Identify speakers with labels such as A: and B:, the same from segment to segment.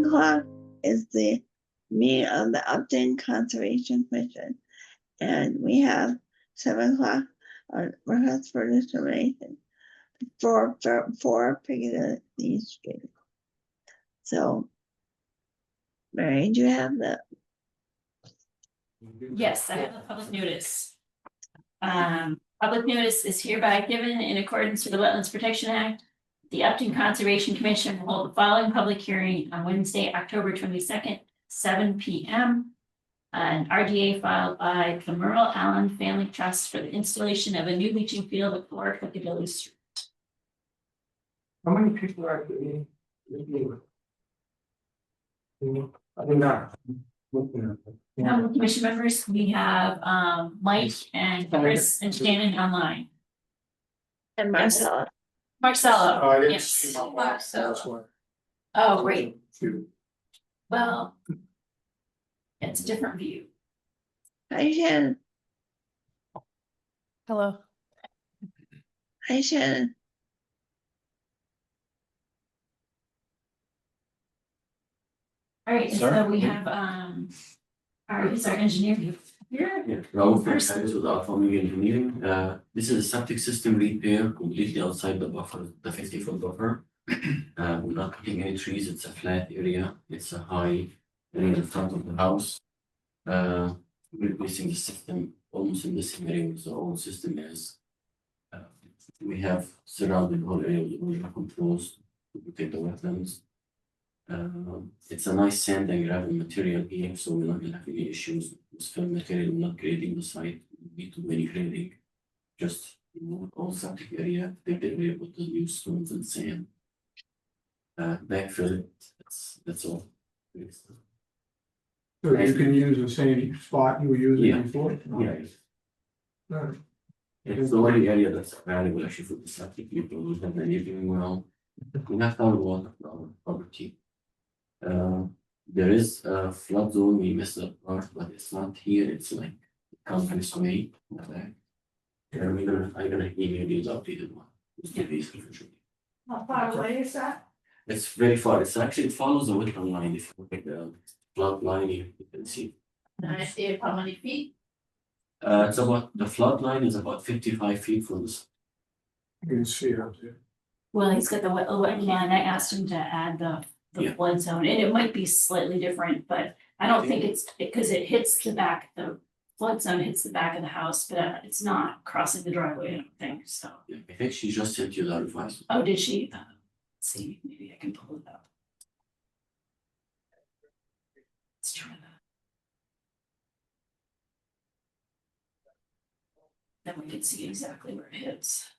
A: o'clock is the meeting of the Upton Conservation Commission. And we have 7 o'clock on request for determination for Picadilly Street. So, Mary, do you have the?
B: Yes, I have a public notice. Public notice is hereby given in accordance with the Wetlands Protection Act. The Upton Conservation Commission will hold the following public hearing on Wednesday, October 22nd, 7 p.m. An RDA filed by the Merle Allen Family Trust for the installation of a new leaching field at 4 Picadilly Street.
C: How many people are at the meeting? I think not.
B: Commission members, we have Mike and Chris and Shannon online.
A: And Marcella.
B: Marcella.
C: Oh, I didn't
B: Yes.
C: see my
B: Marcella. Oh, great. Well, it's a different view.
A: Hi, Shannon.
D: Hello.
A: Hi, Shannon.
B: All right, so we have is our engineer here?
E: Yeah, Raouf Harris with Alpha Omega Engineering. This is a septic system repair completely outside the buffer, the 50-foot buffer. We're not cutting any trees, it's a flat area, it's a high area in front of the house. We're replacing the system almost in the same area as the old system is. We have surrounded the whole area with water controls to protect the wetlands. It's a nice sand and gravel material here, so we're not gonna have any issues with fill material, not grading the site, be too many grading. Just remove all septic area, take the area with the new stones and sand. Backfill it, that's all.
C: So you can use the same spot you were using
E: Yeah.
C: before?
E: Yeah,
C: Alright.
E: it's the only area that's valuable actually for the septic, you can use them and you're doing well. We have our water for our property. There is a flood zone, we missed that part, but it's not here, it's like comes this way. In the back. And I'm gonna email you the updated one. Just give these information.
B: How far away is that?
E: It's very far, it's actually, it follows the wetland line, if you look at the flood line, you can see.
B: I see it, how many feet?
E: It's about, the flood line is about 55 feet from this.
C: You can see it up there.
B: Well, he's got the wetland line. I asked him to add the
E: Yeah.
B: flood zone, and it might be slightly different, but I don't think it's because it hits the back, the flood zone hits the back of the house, but it's not crossing the driveway, I don't think, so.
E: Yeah, I think she just sent you that advice.
B: Oh, did she? Let's see, maybe I can pull it up. Let's try that. Then we can see exactly where it hits.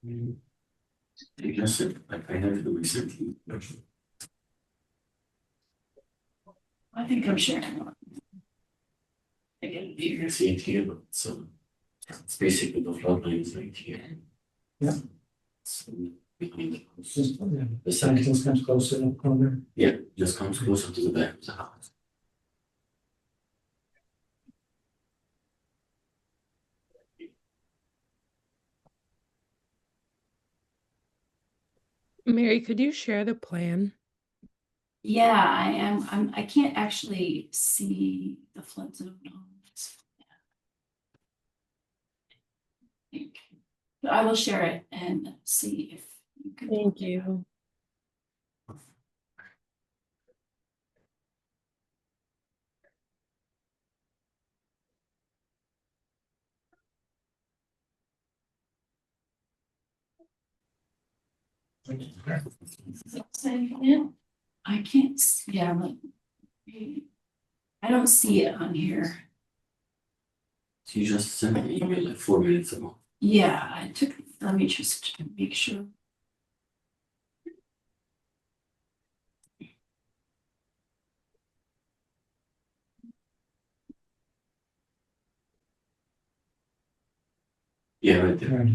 E: You just said, like, I have to recently.
B: I think I'm sharing. Again,
E: You can see it here, but it's basically the flood line is right here.
C: Yeah.
E: So, behind the house.
C: Just,
E: The second,
C: just comes closer to the corner.
E: yeah, just comes closer to the back of the house.
D: Mary, could you share the plan?
B: Yeah, I am. I can't actually see the flood zone on this. But I will share it and see if you can.
D: Thank you.
B: Say again? I can't, yeah, but I don't see it on here.
E: She just sent me an email like 4 minutes ago.
B: Yeah, I took, let me just make sure.
E: Yeah, right there.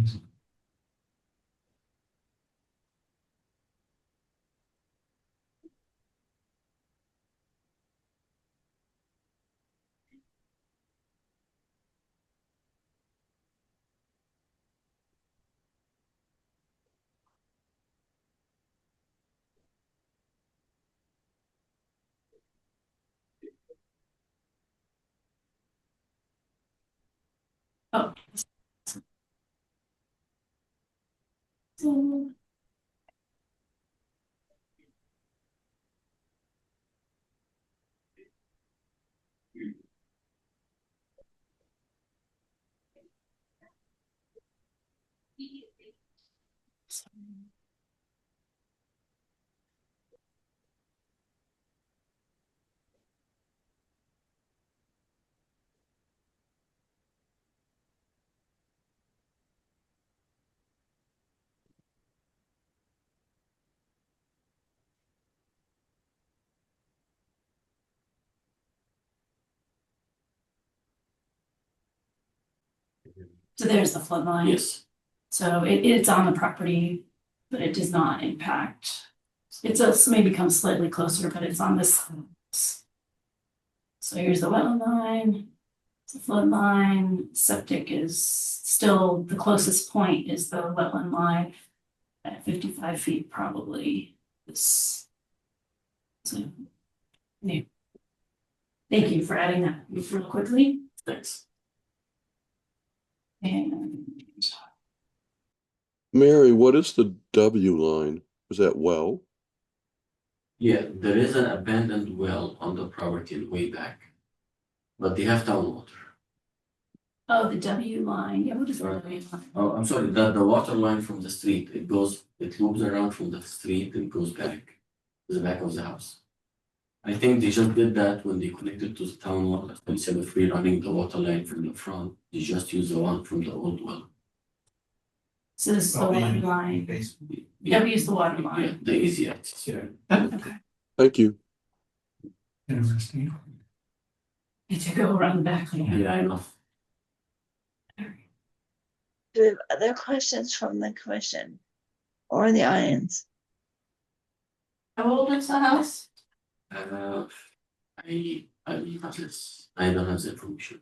B: So, so there's the flood line.
E: Yes,
B: So it's on the property, but it does not impact. It's a, maybe come slightly closer, but it's on this. So here's the wetland line, the flood line, septic is still, the closest point is the wetland line at 55 feet probably. This. So, yeah. Thank you for adding that real quickly.
E: thanks.
B: And
F: Mary, what is the W line? Is that well?
E: Yeah, there is an abandoned well on the property way back. But they have town water.
B: oh, the W line, yeah, what is the
E: Right.
B: W line?
E: Oh, I'm sorry, the water line from the street, it loops around from the street and goes back to the back of the house. I think they just did that when they connected to the town water, instead of rerunning the water line from the front, they just use the one from the old well.
B: So this is the water line,
E: Yeah,
B: W is the water
E: yeah,
B: line.
E: the easy access.
C: Yeah.
B: Okay.
F: Thank you.
C: Interesting.
B: Need to go around the back.
E: Yeah, I know.
A: Do we have other questions from the commission or the audience?
B: How old is the house?
E: I don't have this, I don't have the information.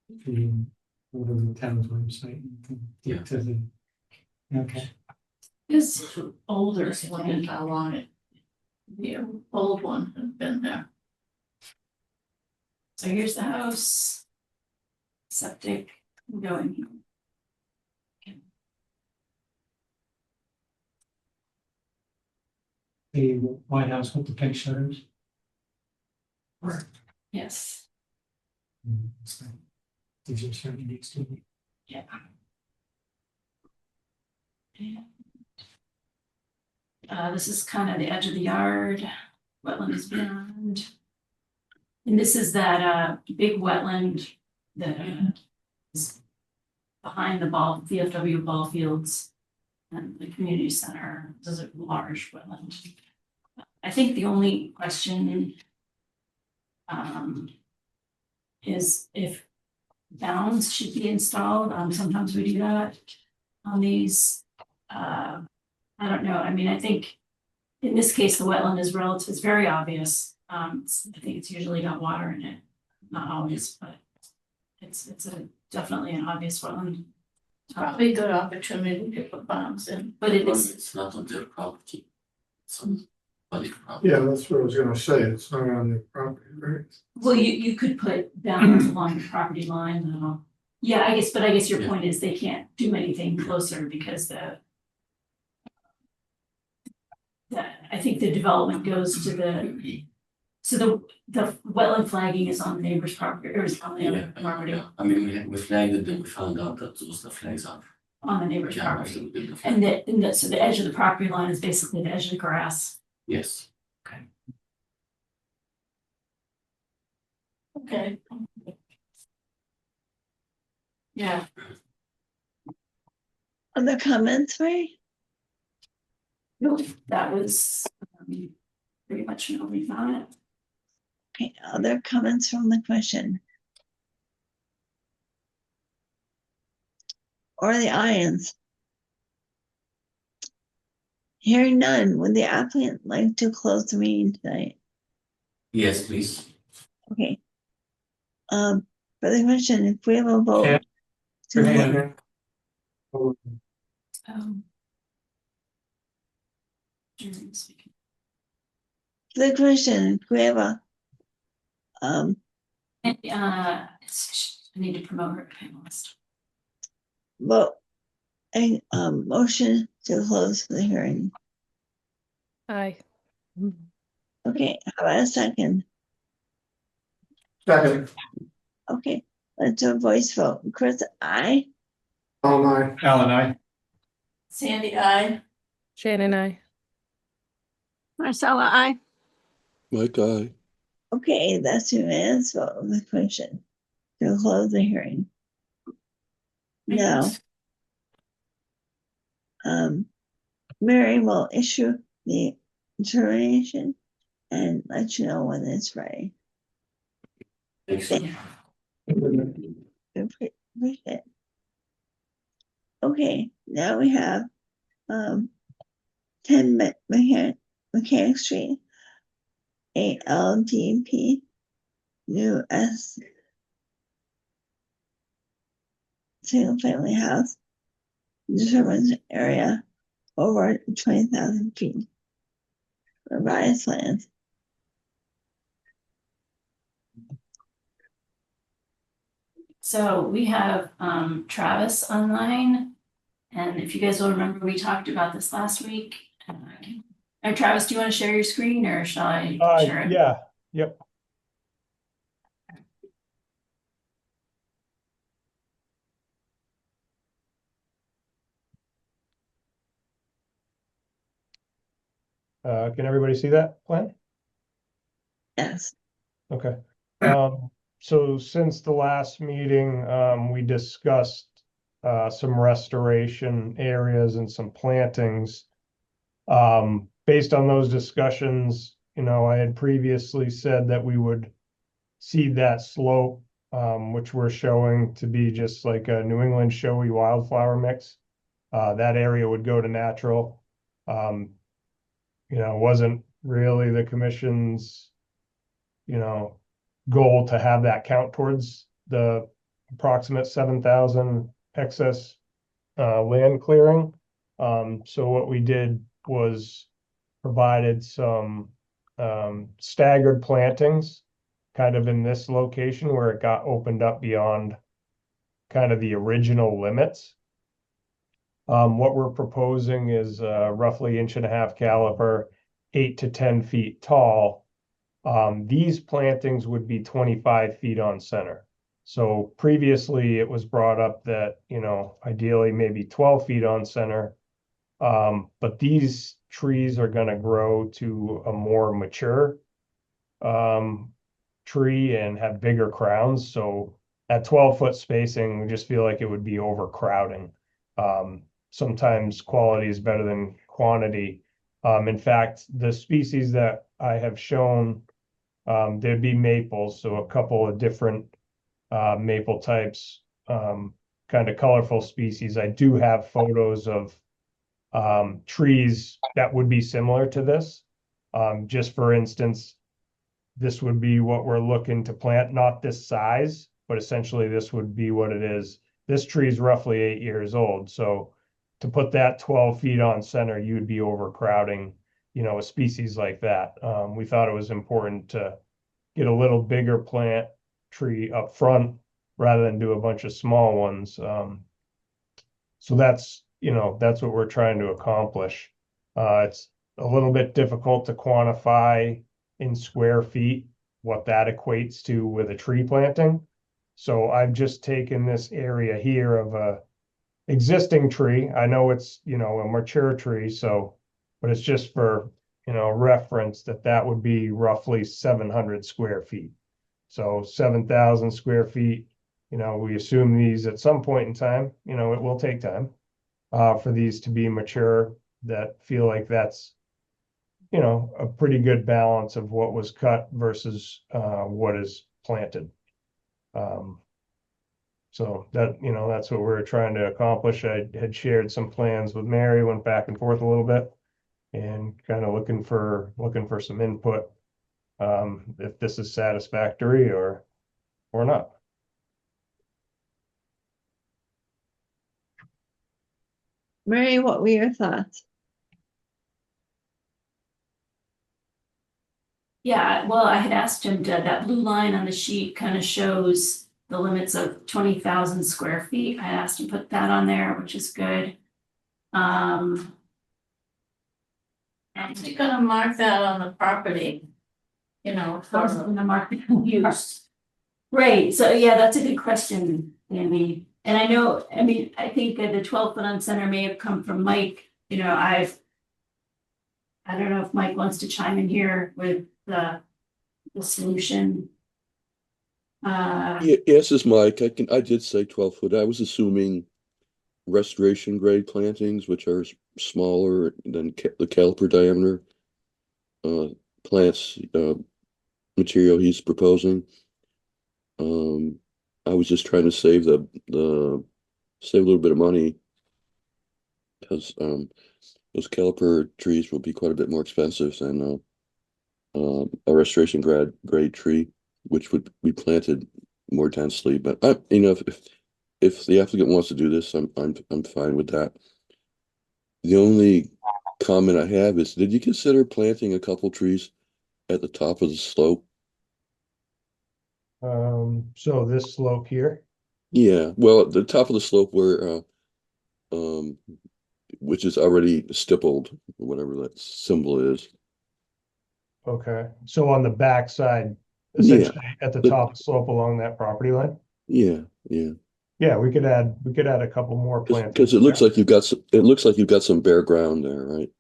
C: If you go to the town's website, you can
E: Yeah.
C: get to the. Okay.
B: It's older,
G: Just wondering how long it, the old one had been there.
B: So here's the house. Septic going here.
C: The White House with the pink shutters.
B: Yes,
C: So, these are certainly needs to be.
B: yeah. And, this is kind of the edge of the yard, wetland is beyond. And this is that, big wetland that, is behind the VFW ball fields and the community center. This is a large wetland. I think the only question is if bounds should be installed. Sometimes we do that on these. I don't know. I mean, I think in this case, the wetland is relative, it's very obvious. I think it's usually got water in it, not always, but it's definitely an obvious wetland.
G: Probably a good opportunity to put bombs in.
B: But it is,
E: It's not on their property. It's on public property.
H: Yeah, that's what I was gonna say, it's not on the property, right?
B: well, you could put bounds along the property line though. Yeah, I guess your
E: Yeah.
B: point is they can't do anything closer because I think the development goes to so the wetland flagging is on the neighbor's property or is on the
E: Yeah,
B: other property,
E: yeah. I mean, we flagged it, then we found out that those the flags are.
B: on the neighbor's
E: Yeah,
B: property.
E: so we did the flag.
B: And so the edge of the property line is basically the edge of the grass.
E: Yes,
G: Okay. Yeah,
A: Other comments, Ray?
B: Nope, that was pretty much an overview on it.
A: Okay, other comments from the commission? Or the audience? Hearing none, would the applicant like to close the meeting tonight?
E: yes, please.
A: Okay. For the commission, if we have a vote.
C: Yeah.
A: to-
C: Yeah.
B: Jeremy speaking.
A: For the commission, if we have a.
B: And, I need to promote her panelist.
A: vote and motion to close the hearing.
D: Aye.
A: Okay, how about a second?
H: Second,
A: Okay, let's do a voice vote. Chris, aye.
H: all nine.
C: Alan, I.
G: Sandy, I.
D: Shannon, I.
G: Marcella, I.
F: Mike, aye.
A: Okay, that's unanimous vote of the commission to close the hearing. Now, Mary will issue the determination and let you know when it's ready.
E: Excellent.
A: Appreciate it. Okay, now we have 10 Mechanic Street, ALDP, new S single family house, determines area over 20,000 feet. Revised plans.
B: So we have Travis online. And if you guys will remember, we talked about this last week. Travis, do you want to share your screen or shall I share it?
C: Yeah, yep. Can everybody see that plan?
A: Yes.
C: Okay. So since the last meeting, we discussed some restoration areas and some plantings. Based on those discussions, I had previously said that we would seed that slope, which we're showing to be just like a New England showy wildflower mix. That area would go to natural. Wasn't really the commission's, goal to have that count towards the approximate 7,000 excess land clearing. So what we did was provided some staggered plantings kind of in this location where it got opened up beyond kind of the original limits. What we're proposing is roughly 1.5 inch caliper, 8 to 10 feet tall. These plantings would be 25 feet on center. So previously it was brought up that, ideally maybe 12 feet on center. But these trees are going to grow to a more mature tree and have bigger crowns. So at 12-foot spacing, we just feel like it would be overcrowding. Sometimes quality is better than quantity. In fact, the species that I have shown, there'd be maples, so a couple of different maple types, kind of colorful species. I do have photos of trees that would be similar to this. Just for instance, this would be what we're looking to plant, not this size, but essentially this would be what it is. This tree is roughly 8 years old. So to put that 12 feet on center, you'd be overcrowding, a species like that. We thought it was important to get a little bigger plant tree up front rather than do a bunch of small ones. So that's what we're trying to accomplish. It's a little bit difficult to quantify in square feet what that equates to with a tree planting. So I've just taken this area here of a existing tree. I know it's, a mature tree, but it's just for, reference that would be roughly 700 square feet. So 7,000 square feet, we assume these at some point in time, it will take time for these to be mature, that feel like that's, a pretty good balance of what was cut versus what is planted. So that's what we're trying to accomplish. I had shared some plans with Mary, went back and forth a little bit and kind of looking for some input, if this is satisfactory or not.
A: Mary, what were your thoughts?
B: Yeah, well, I had asked him to, that blue line on the sheet kind of shows the limits of 20,000 square feet. I asked him to put that on there, which is good. And
G: You're gonna mark that on the property, you know, for
B: in the market
G: use.
B: Right, so yeah, that's a good question, Andy. And I know, I mean, I think that the 12-foot on center may have come from Mike, you know, I don't know if Mike wants to chime in here with the solution.
F: Yeah, yes, is Mike. I did say 12 foot. I was assuming restoration grade plantings, which are smaller than the caliper diameter plants material he's proposing. I was just trying to save save a little bit of money because those caliper trees will be quite a bit more expensive than a restoration grade tree, which would be planted more densely. But you know, if the applicant wants to do this, I'm fine with that. The only comment I have is, did you consider planting a couple trees at the top of the slope?
C: So this slope here,
F: Yeah, well, at the top of the slope where which is already stippled, whatever that symbol is.
C: okay, so on the back side,
F: Yeah.
C: essentially at the top of the slope along that property line.
F: Yeah.
C: Yeah, we could add a couple more plants.
F: Because it looks like you've got some bare ground there, right?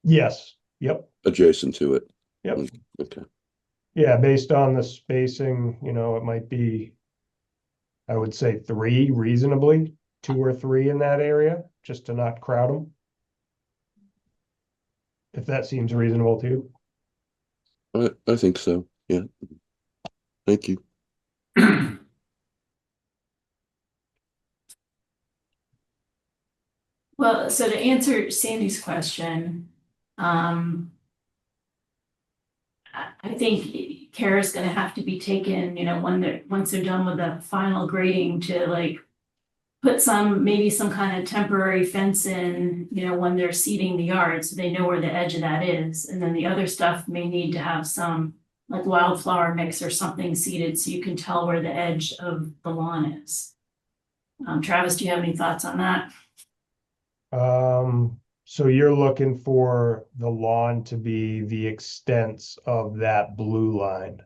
C: Yes, yep,
F: Adjacent to it.
C: yep.
F: Okay.
C: Yeah, based on the spacing, you know, it might be, I would say 3 reasonably, 2 or 3 in that area, just to not crowd them. If that seems reasonable to you.
F: I think so. Yeah. Thank you.
B: Well, so to answer Sandy's question, I think care is gonna have to be taken, you know, once they're done with the final grading to like put maybe some kind of temporary fence in, you know, when they're seeding the yard, so they know where the edge of that is. And then the other stuff may need to have some like wildflower mix or something seeded so you can tell where the edge of the lawn is. Travis, do you have any thoughts on that?
C: So you're looking for the lawn to be the extents of that blue line.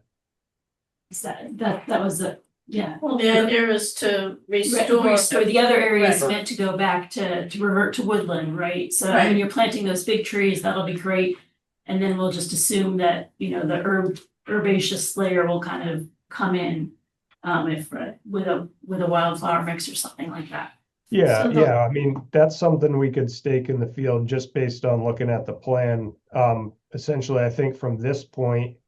B: Is that was the, yeah.
G: Well, the idea is to restore.
B: Restore the other area is
G: Right.
B: meant to go back to revert to woodland, right? So when
G: Right.
B: you're planting those big trees, that'll be great. And then we'll just assume that, you know, the herbaceous layer will kind of come in. If with a wildflower mix or something like that.
C: Yeah,
B: So the-
C: yeah, I mean, that's something we could stake in the field just based on looking at the plan. Essentially, I think from this point,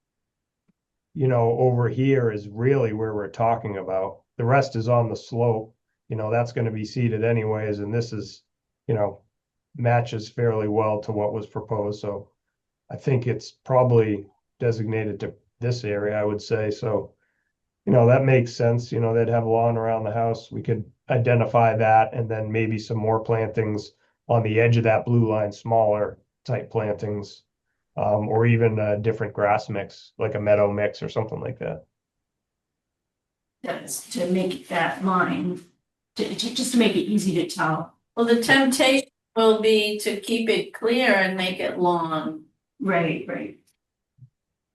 C: you know, over here is really where we're talking about. The rest is on the slope, you know, that's gonna be seeded anyways, and this is, you know, matches fairly well to what was proposed, so I think it's probably designated to this area, I would say, so you know, that makes sense, you know, they'd have lawn around the house, we could identify that, and then maybe some more plantings on the edge of that blue line, smaller type plantings, or even a different grass mix, like a meadow mix or something like that.
B: That's to make that line, just to make it easy to tell.
G: Well, the temptation will be to keep it clear and make it long.
B: Right.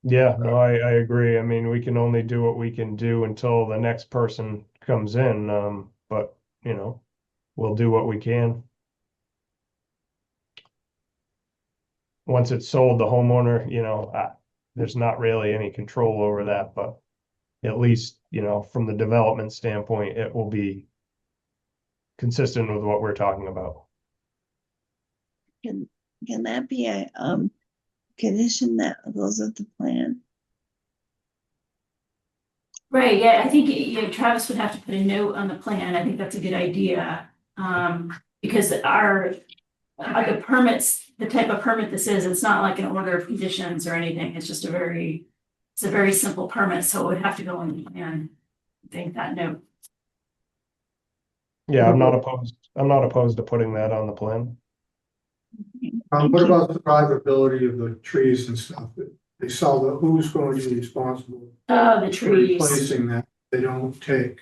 C: Yeah, no, I agree, I mean, we can only do what we can do until the next person comes in, but, you know, we'll do what we can. Once it's sold, the homeowner, you know, there's not really any control over that, but at least, you know, from the development standpoint, it will be consistent with what we're talking about.
A: Can that be a condition that goes with the plan?
B: Right, yeah, I think, you know, Travis would have to put a note on the plan, I think that's a good idea. Because the permits, the type of permit this is, it's not like an order of conditions or anything, it's just it's a very simple permit, so it would have to go in the plan. I think that note.
C: Yeah, I'm not opposed to putting that on the plan.
H: What about the survivability of the trees and stuff? They sell who's going to be responsible
B: Oh, the
H: for
B: trees.
H: replacing that? They don't take.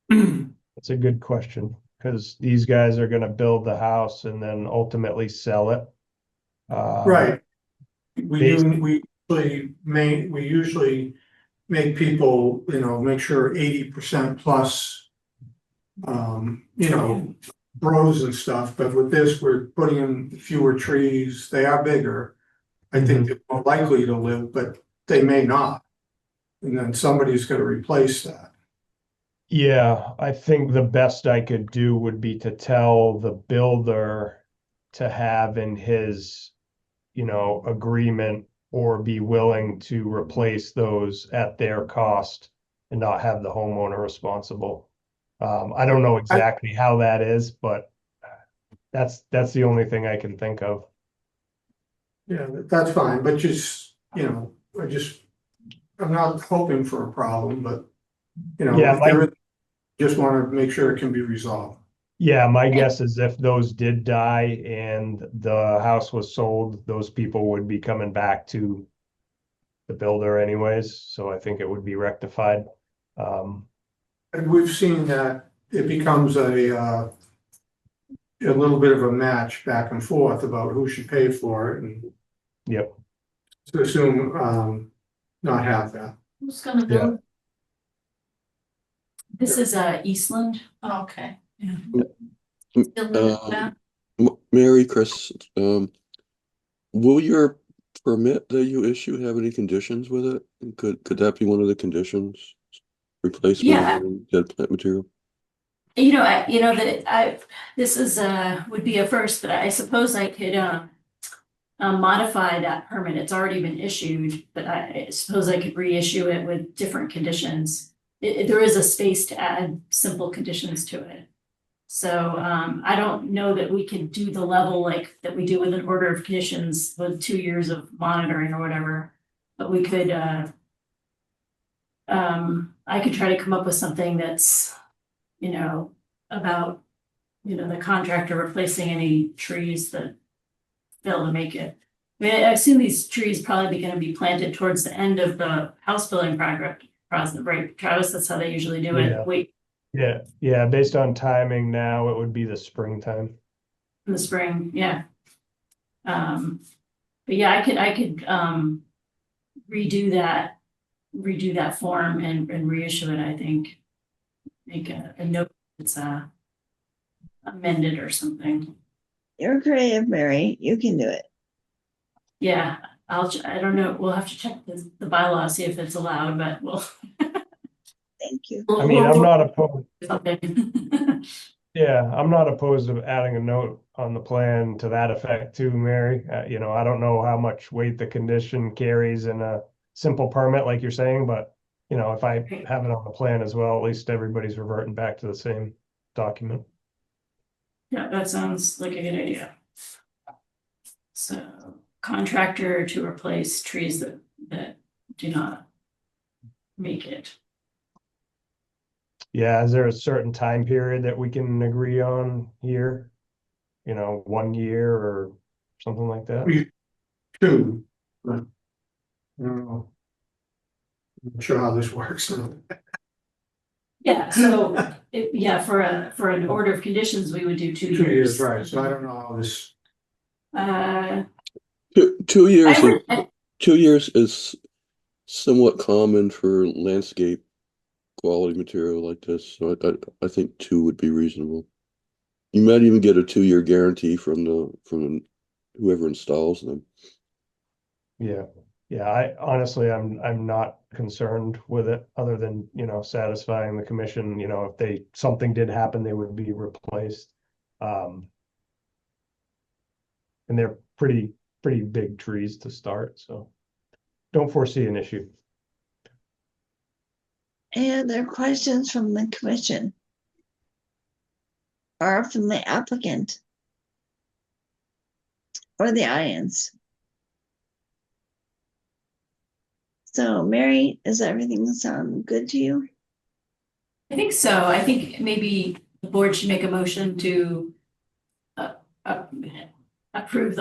C: That's a good question, because these guys are gonna build the house and then ultimately sell it.
H: Right.
C: Based-
H: We usually make people, make sure 80% plus. Rows and stuff, but with this, we're putting in fewer trees, they are bigger. I think they're more likely to live, but they may not. And then somebody's gonna replace that.
C: Yeah, I think the best I could do would be to tell the builder to have in his, agreement or be willing to replace those at their cost and not have the homeowner responsible. I don't know exactly how that is, but that's the only thing I can think of.
H: Yeah, that's fine, but I'm not hoping for a problem, but.
C: Yeah,
H: if there is, just wanna make sure it can be resolved.
C: Yeah, my guess is if those did die and the house was sold, those people would be coming back to the builder anyways, so I think it would be rectified.
H: And we've seen that it becomes a little bit of a match back and forth about who should pay for it, and
C: Yep,
H: to assume, not have that.
G: Who's gonna
C: Yeah.
G: build?
B: This is Eastland.
G: Oh, okay.
B: Still live in that?
F: Mary, Chris, will your permit that you issue have any conditions with it? Could that be one of the conditions? Replacement
B: Yeah.
F: of dead plant material?
B: This is would be a first, but I suppose I could modify that permit. It's already been issued, but I suppose I could reissue it with different conditions. There is a space to add simple conditions to it. So I don't know that we can do the level like that we do with an order of conditions with 2 years of monitoring or whatever. But we could I could try to come up with something that's, about, the contractor replacing any trees that fail to make it. I mean, I assume these trees probably gonna be planted towards the end of the house building project, right, Travis? That's how they usually do
C: Yeah.
B: it. Wait
C: yeah, based on timing now, it would be the springtime.
B: in the spring, yeah. But yeah, I could redo that form and reissue it, I think. Make a note that's amended or something.
A: You're creative, Mary. You can do it.
B: Yeah, I don't know, we'll have to check the bylaw, see if it's allowed, but we'll.
A: Thank you.
C: I mean, I'm not opposed,
B: Okay.
C: yeah, I'm not opposed to adding a note on the plan to that effect too, Mary. I don't know how much weight the condition carries in a simple permit like you're saying, but if I have it on the plan as well, at least everybody's reverting back to the same document.
B: Yeah, that sounds like a good idea. So contractor to replace trees that do not make it.
C: Yeah, is there a certain time period that we can agree on here? 1 year or something like that?
H: Two, but. I don't know. I'm not sure how this works.
B: Yeah, so for an order of conditions, we would do 2 years.
H: 2 years, right, so I don't know how this,
B: Uh,
F: 2 years,
B: I would,
F: 2 years is somewhat common for landscape quality material like this, so I think 2 would be reasonable. You might even get a 2-year guarantee from whoever installs them.
C: Yeah, I honestly, I'm not concerned with it, other than, satisfying the commission, if something did happen, they would be replaced. And they're pretty big trees to start, so don't foresee an issue.
A: Any other questions from the commission? Or from the applicant? Or the audience? So Mary, does everything sound good to you?
B: I think so. I think maybe the board should make a motion to approve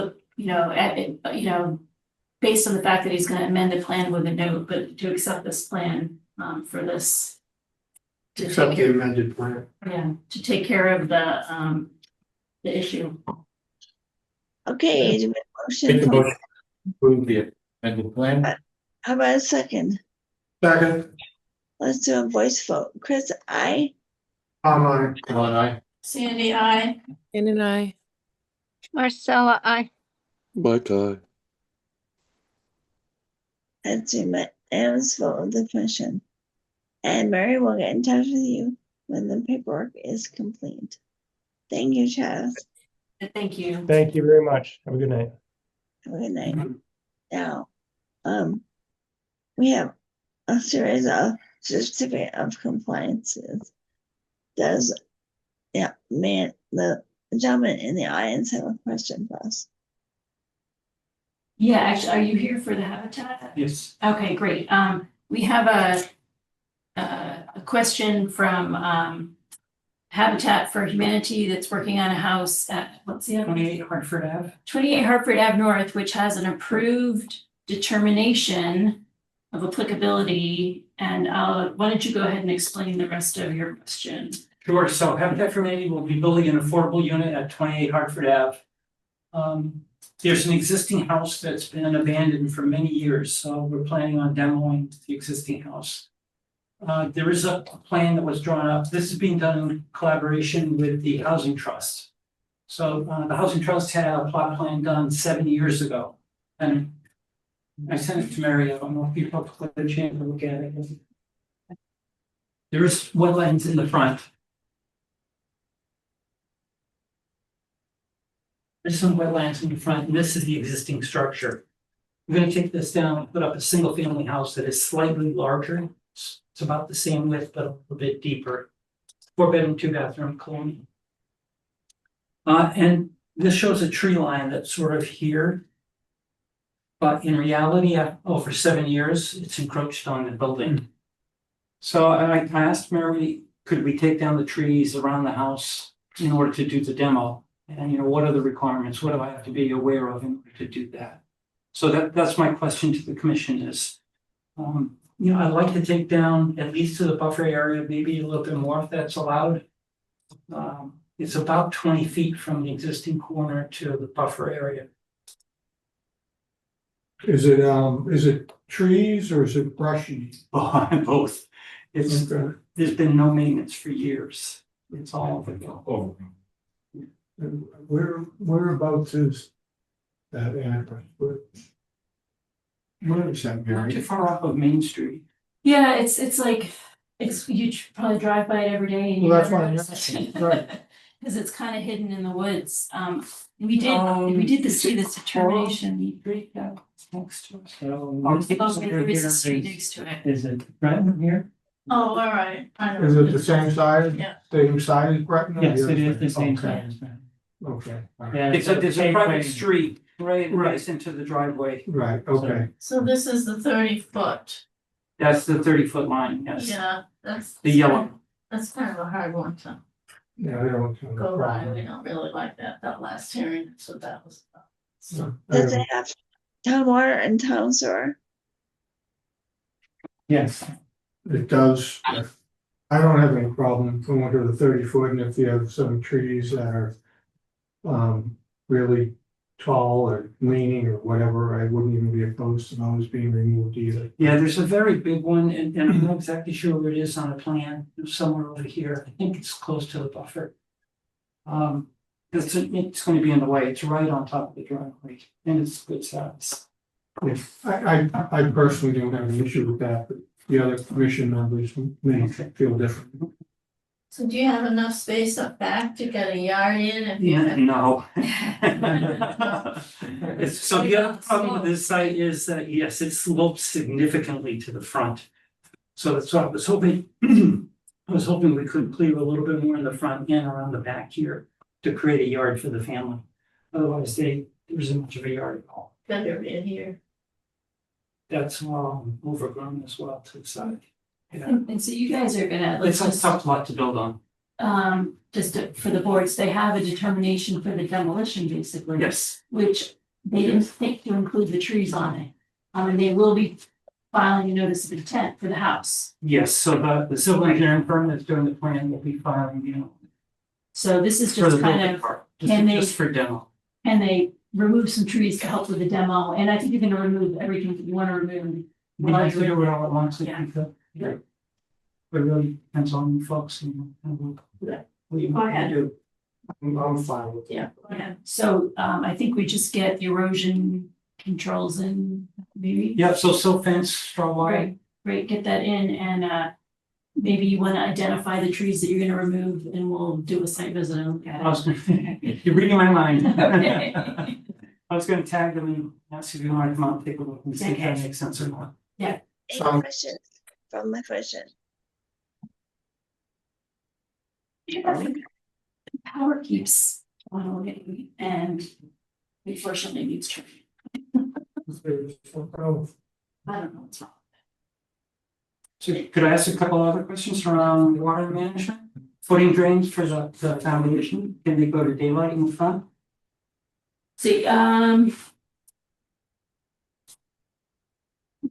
B: based on the fact that he's gonna amend the plan with a note, but to accept this plan for this to
H: Except
B: take
H: the
B: care,
H: amended plan.
B: yeah, to take care of the issue.
A: Okay, do we have a
I: Make the
A: motion?
I: motion to approve the amended plan.
A: How about a second?
H: Second,
A: Let's do a voice vote. Chris, I.
H: Tom,
I: Come on, aye.
G: Sandy, I.
D: Shannon, I.
J: Marcella, I.
F: Mike, aye.
A: Let's do my unanimous vote of the commission. And Mary will get in touch with you when the paperwork is complete. Thank you, Chaz.
B: Thank you.
C: Thank you very much. Have a good night.
A: Have a good night. Now, we have a series of certificate of compliances. Does, yeah, man, the gentleman in the audience have a question for us?
B: Yeah, actually, are you here for the habitat?
I: Yes.
B: Okay, great. We have a question from Habitat for Humanity that's working on a house at, what's the other?
K: 28 Hartford Ave.
B: 28 Hartford Ave North, which has an approved determination of applicability. And why don't you go ahead and explain the rest of your question?
K: Sure, so Habitat for Humanity will be building an affordable unit at 28 Hartford Ave. There's an existing house that's been abandoned for many years, so we're planning on demoing the existing house. There is a plan that was drawn up. This is being done in collaboration with the Housing Trust. So the Housing Trust had a plot plan done 7 years ago. And I sent it to Mary. I don't know if people have had a chance to look at it. There is wetlands in the front. There's some wetlands in the front, and this is the existing structure. We're gonna take this down and put up a single family house that is slightly larger. It's about the same width, but a little bit deeper. 4-bedroom, 2-bathroom colonial. And this shows a tree line that's sort of here. But in reality, over 7 years, it's encroached on the building. So I asked Mary, could we take down the trees around the house in order to do the demo? And what are the requirements? What do I have to be aware of in order to do that? So that's my question to the commission is, I'd like to take down at least to the buffer area, maybe a little bit more if that's allowed. It's about 20 feet from the existing corner to the buffer area.
H: is it trees or is it brushy?
K: Both. It's,
H: Okay.
K: there's been no maintenance for years. It's all overgrown.
I: Over.
H: And whereabouts is that address? Where is that,
K: Not
H: Mary?
K: too far off of Main Street.
B: Yeah, it's like, you probably drive by it every day. And you
H: Well, that's
B: never
H: why I'm
B: notice
H: asking,
B: it.
H: right.
B: Cause it's kind of hidden in the woods. We did see this determination.
K: Next to us.
B: Oh, there is a street next to it.
K: Is it right here?
G: Oh, all right. I know.
H: Is it the same size?
G: Yeah.
H: Same size as Breton? or
K: Yes,
H: the
K: it
H: other
K: is the same
H: Okay.
K: size.
H: Okay, all right.
K: Yeah, there's a private street right into the driveway.
H: Right, okay.
G: So this is the 30-foot.
K: That's the 30-foot line, yes.
G: Yeah, that's.
K: The yellow.
G: That's kind of a hard one to
H: Yeah, I don't. have a
G: go by.
H: problem.
G: We don't really like that last hearing, so that was.
H: No, I
A: Does
H: don't-
A: it have town water and town sewer?
K: Yes.
H: It does. I don't have any problem going to the 30-foot, and if you have some trees that are really tall or leaning or whatever, I wouldn't even be opposed to those being removed either.
K: Yeah, there's a very big one, and I'm not exactly sure where it is on the plan, somewhere over here. I think it's close to the buffer. It's going to be in the way. It's right on top of the driveway, and it's good size.
H: If, I personally don't have an issue with that, but the other commission members may feel different.
G: So do you have enough space up back to get a yard in if you have?
K: No. So the other problem with this site is that, yes, it slopes significantly to the front. So that's what I was hoping, we could clear a little bit more in the front and around the back here to create a yard for the family. Otherwise, there isn't much of a yard at all.
G: Better in here.
K: That's overgrown as well to the side. Yeah,
B: And so you guys are gonna,
K: it's a tough lot to build on.
B: For the boards, they have a determination for the demolition, basically.
K: Yes.
B: Which they didn't think to include the trees on it. And they will be filing a notice of intent for the house.
K: Yes, so the civil engineering firm that's doing the plan will be filing, you know,
B: So this is
K: for the
B: just kind
K: building
B: of,
K: part,
B: can they-
K: just for demo.
B: and they remove some trees to help with the demo, and I think you're gonna remove everything that you wanna remove.
K: We like to do it all at once if
B: Yeah.
K: we could.
B: Yeah.
K: But it really depends on you folks, you know, and we
B: Go ahead.
K: do.
H: I'm fine with
B: Yeah, so I think we just get the erosion controls in, maybe.
K: Yeah, so silt fence, straw wire.
B: Great, get that in, and maybe you wanna identify the trees that you're gonna remove, and we'll do a site visit and look
K: I
B: at
K: was gonna, you're reading my mind.
B: Okay.
K: I was gonna tag them and ask if you want to come out and take a look and see if that
B: Okay.
K: makes sense or not.
A: Any
H: Sound-
A: questions from the question?
B: it. Power keeps on away, and unfortunately needs to. I don't know what's wrong.
K: So could I ask a couple other questions around water management? Footing drains for the foundation, can they go to daylight in the front?
B: See, yeah,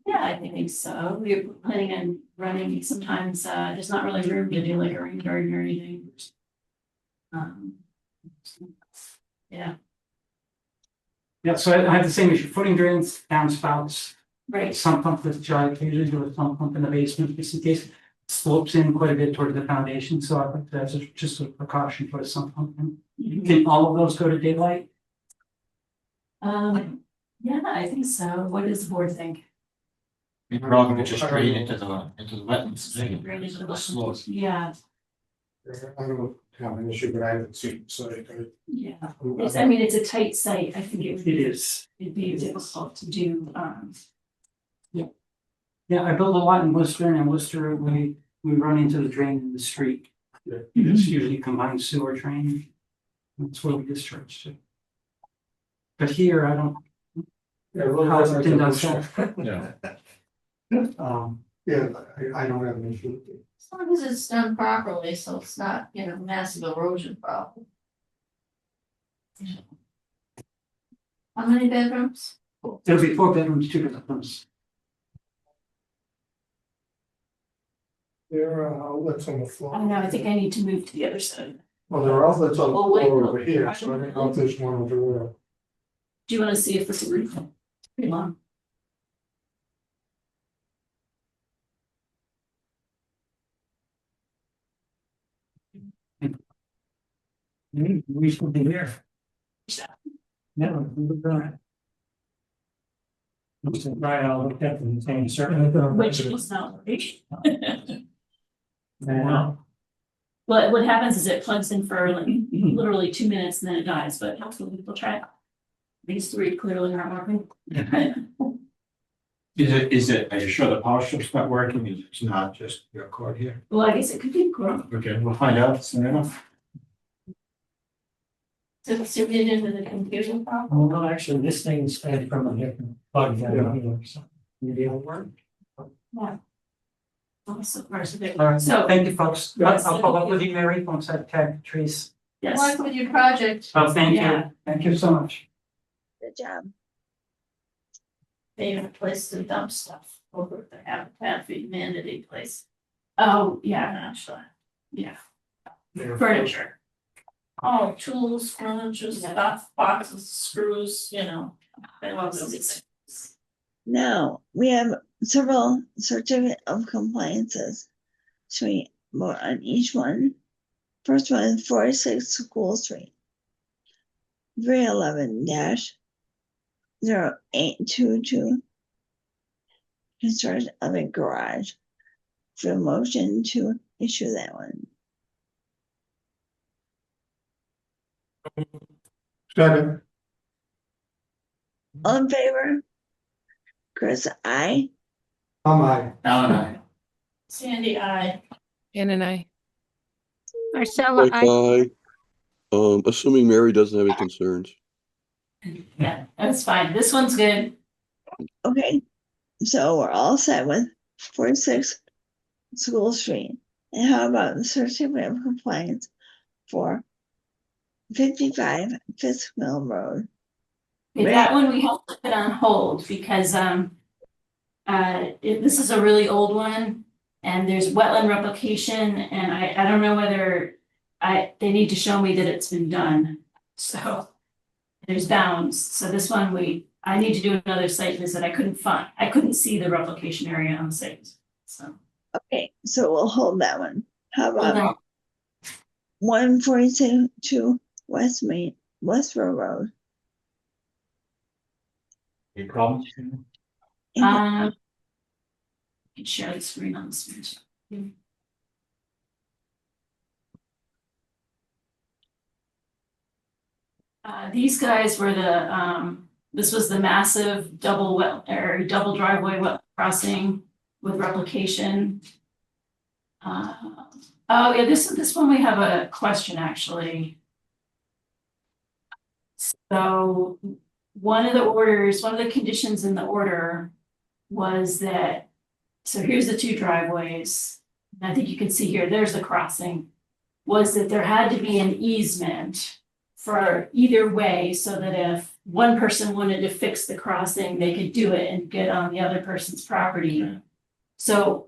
B: I think so. We're planning on running, sometimes, there's not really room to do like a rain garden or anything. Yeah,
K: Yeah, so I have the same issue, footing drains, downspouts,
B: right,
K: sump pump with giant, usually do a sump pump in the basement, just in case. Slopes in quite a bit toward the foundation, so I think that's just a precaution for a sump pump. Can all of those go to daylight?
B: yeah, I think so. What does the board think?
I: You're probably just drain into the wetlands.
B: Right into the
I: Slopes.
B: Yeah,
H: I don't have an issue, but I haven't seen, so
B: yeah. I mean, it's a tight site. I think
K: It is.
B: it'd be difficult to do,
K: Yeah, I built a lot in Worcester, and in Worcester, we run into the drain in the street.
H: Yeah.
K: It's usually combined sewer drain. That's where we discharge to. But here, I don't. How's it been done so?
I: Yeah.
H: Yeah, I don't have an issue with it.
G: As long as it's done properly, so it's not, massive erosion problem. How many bedrooms?
K: There'll be 4 bedrooms, 2 bathrooms.
H: There are outlets on the floor.
B: I don't know, I think I need to move to the other side.
H: Well, there are outlets on the
B: Oh, wait,
H: floor
B: no.
H: over here, so I don't know if there's one over there.
B: Do you wanna see if it's a roof? Pretty long.
K: We should be here. No, we're not. Right, I'll look at the same circle.
B: Which is not.
K: Wow.
B: Well, what happens is it plugs in for like literally 2 minutes and then it dies, but hopefully we'll try it. These 3 clearly aren't working.
I: Is it, are you sure the power strip's not working? It's not just your cord here?
B: Well, I guess it could be grown.
I: Okay, we'll find out soon enough.
G: Is it submitted into the computer problem?
K: Well, no, actually, this thing's fed from a different plug down here, so maybe it'll work.
B: Yeah. Also, where's the big-
K: All right,
B: So,
K: thank you, folks. I'll follow up with you, Mary, once I've tagged the trees.
G: Good
B: yes,
G: luck with your project.
K: Oh, thank
B: Yeah.
K: you. Thank you so much.
A: Good job.
G: Favorite place to dump stuff over at the Habitat for Humanity place.
B: oh, yeah,
G: Actually.
B: yeah, furniture.
G: Oh, tools, furniture, stuff, boxes, screws, They love those things.
A: Now, we have several certificate of compliances. So we vote on each one. First one is 46 School Street. 311-0822. Construction of a garage. For a motion to issue that one.
H: Second,
A: All in favor? Chris, aye.
H: aye.
I: Alan, I.
G: Sandy, I.
D: Shannon, I.
J: Marcella, I.
F: Aye. Assuming Mary doesn't have any concerns.
B: Yeah, that's fine. This one's good.
A: Okay, so we're all set with 46 School Street. And how about the certificate of compliance for 55 Fisk Mill Road?
B: Okay, that one we have to put on hold because This is a really old one, and there's wetland replication, and I don't know whether they need to show me that it's been done, so. There's bounds, so this one I need to do another site visit, I couldn't see the replication area on the site, so.
A: Okay, so we'll hold that one. How
B: Hold
A: about
B: on.
A: 142 Westboro Road?
I: Any problems?
B: I can share the screen on this. These guys were this was the massive double driveway wet crossing with replication. Oh yeah, this one we have a question actually. So one of the conditions in the order was that, so here's the two driveways. I think you can see here, there's the crossing, was that there had to be an easement for either way, so that if one person wanted to fix the crossing, they could do it and get on the other person's property. So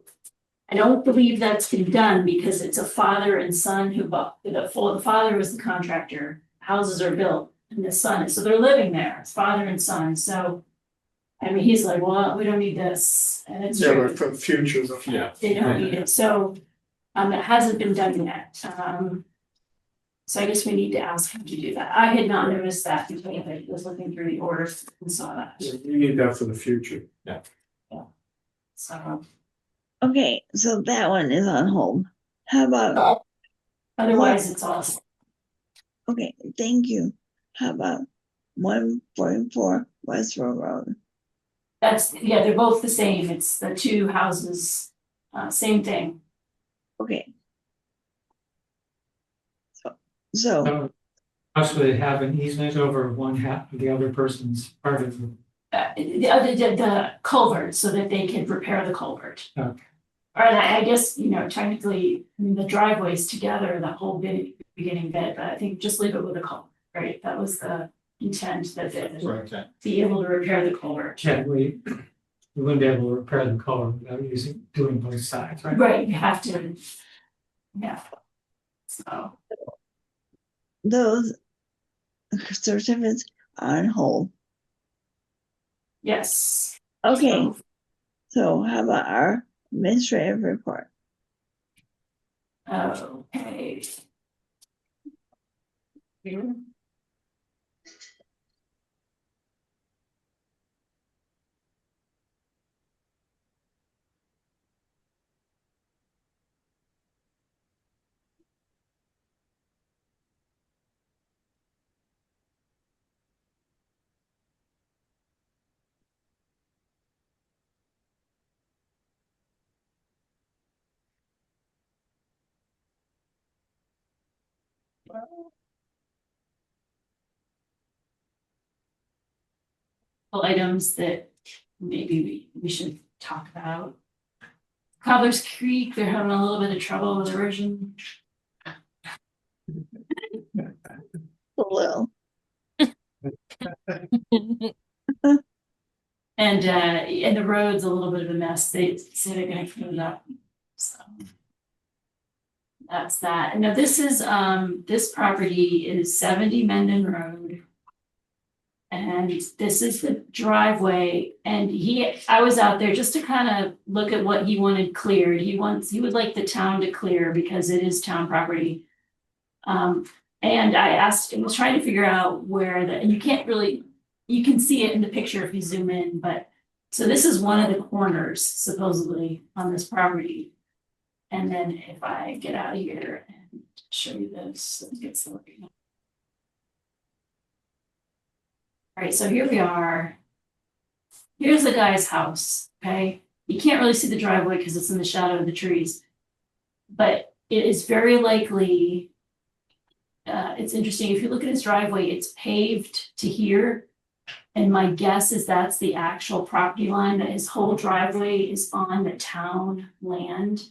B: I don't believe that's been done because it's a father and son who bought, the father was the contractor, houses are built, and the son, so they're living there, it's father and son, so. I mean, he's like, well, we don't need this, and it's
H: Yeah,
B: true,
H: but for the future,
I: Yeah.
B: they don't need it, so. It hasn't been done yet, so I guess we need to ask him to do that. I had not noticed that until I was looking through the orders and saw that.
H: you need that for the future.
B: So
A: Okay, so that one is on hold. How about,
B: otherwise, it's all,
A: okay, thank you. How about 144 Westboro Road?
B: yeah, they're both the same. It's the two houses, same thing.
A: Okay. So,
K: Also, they have an easement over one half of the other person's part of the.
B: The culvert so that they can repair the culvert.
K: Okay.
B: Or I guess, technically, I mean, the driveway's together, the whole beginning bit, but I think just leave it with a culvert, right? That was the intent, that they
I: Right.
B: be able to repair the culvert.
K: Yeah, we wouldn't be able to repair the color without doing both sides, right?
B: Right, you have to. Yeah. So,
A: those certificates are on hold.
B: yes.
A: Okay, so how about our administrative report?
B: Okay. Items that maybe we should talk about. Cobbler's Creek, they're having a little bit of trouble with erosion.
A: A little.
B: And the road's a little bit of a mess. They say they're gonna clean it up. So that's that. And now this is this property is 70 Mendon Road. And this is the driveway, and I was out there just to kind of look at what he wanted cleared. He would like the town to clear because it is town property. And I was trying to figure out where and you can see it in the picture if you zoom in, but so this is one of the corners supposedly on this property. And then if I get out of here and show you this, it gets the looking. All right, so here we are. Here's the guy's house, okay? You can't really see the driveway because it's in the shadow of the trees. But it is very likely, it's interesting, if you look at his driveway, it's paved to here. And my guess is that's the actual property line, that his whole driveway is on the town land.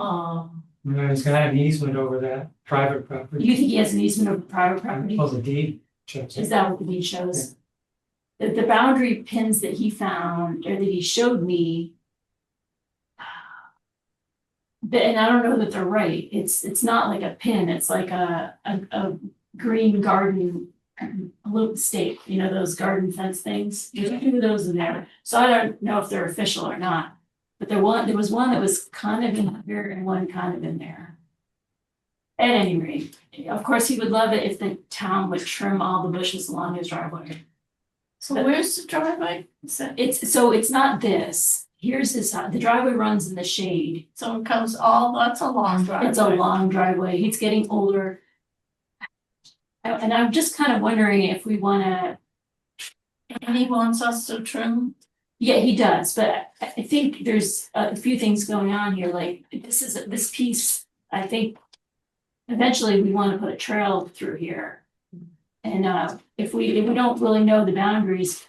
K: He's gonna have an easement over that private property.
B: You think he has an easement over private property?
K: Well, the deed shows
B: Is
K: it.
B: that what the deed shows? the boundary pins that he found or that he showed me. And I don't know that they're right. It's not like a pin, it's like a green garden loop stake, you know, those garden fence things. There's a few of those in there. So I don't know if they're official or not. But there was one that was kind of in here and one kind of in there. At any rate, of course, he would love it if the town would trim all the bushes along his driveway.
G: So where's the driveway? So
B: It's not this. Here's his, the driveway runs in the shade.
G: it comes all, that's a long driveway.
B: It's a long driveway. He's getting older. And I'm just kind of wondering if we wanna,
G: And he wants us to trim.
B: yeah, he does, but I think there's a few things going on here, like this piece, I think. Eventually, we wanna put a trail through here. And if we don't really know the boundaries,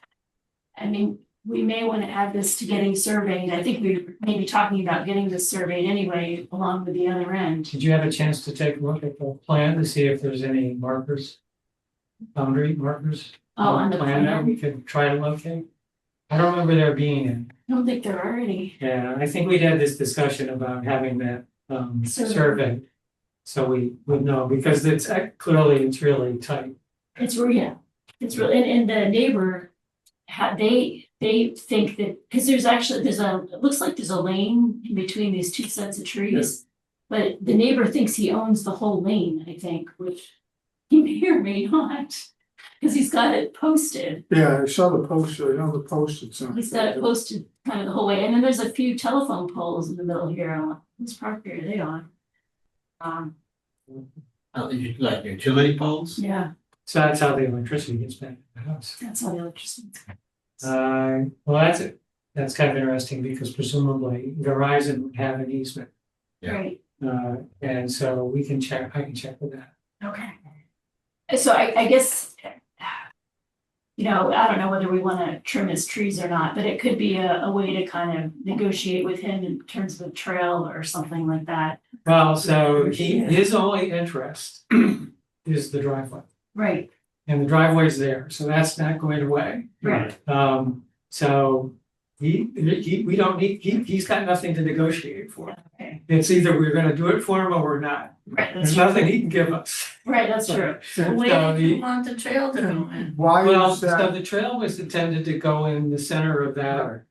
B: I mean, we may wanna add this to getting surveyed. I think we may be talking about getting this surveyed anyway, along with the other end.
K: Did you have a chance to take a look at the plan to see if there's any markers? Boundary markers?
B: Oh, on the
K: That
B: plan,
K: we could try to locate? I don't remember there being any.
B: I don't think there are any.
K: Yeah, I think we'd had this discussion about having that survey. So we would know, because it's clearly, it's really tight.
B: It's real, it's real, and the neighbor, they think that, because there's it looks like there's a lane in between these two sets of trees. But the neighbor thinks he owns the whole lane, I think, which he may or may not, because he's got it posted.
H: Yeah, I saw the poster, I know the post, it's not.
B: He's got it posted kind of the whole way, and then there's a few telephone poles in the middle here, whose property are they on?
I: Like utility poles?
B: Yeah,
K: So that's how the electricity gets back to the house.
B: that's how the electricity.
K: Well, that's kind of interesting because presumably Verizon would have an easement.
I: Yeah.
B: Right,
K: And so I can check with that.
B: okay. So I guess, you know, I don't know whether we wanna trim his trees or not, but it could be a way to kind of negotiate with him in terms of a trail or something like that.
K: Well, so his only interest is the driveway.
B: Right,
K: And the driveway's there, so that's not going away.
B: right,
K: So we don't need, he's got nothing to negotiate for.
B: okay,
K: It's either we're gonna do it for him or we're not.
B: right, that's
K: There's
B: true,
K: nothing he can give us.
B: right, that's true.
G: Where
K: So
G: do you want the trail to go in?
H: Why
K: Well,
H: is
K: so
H: that?
K: the trail was intended to go in the center of that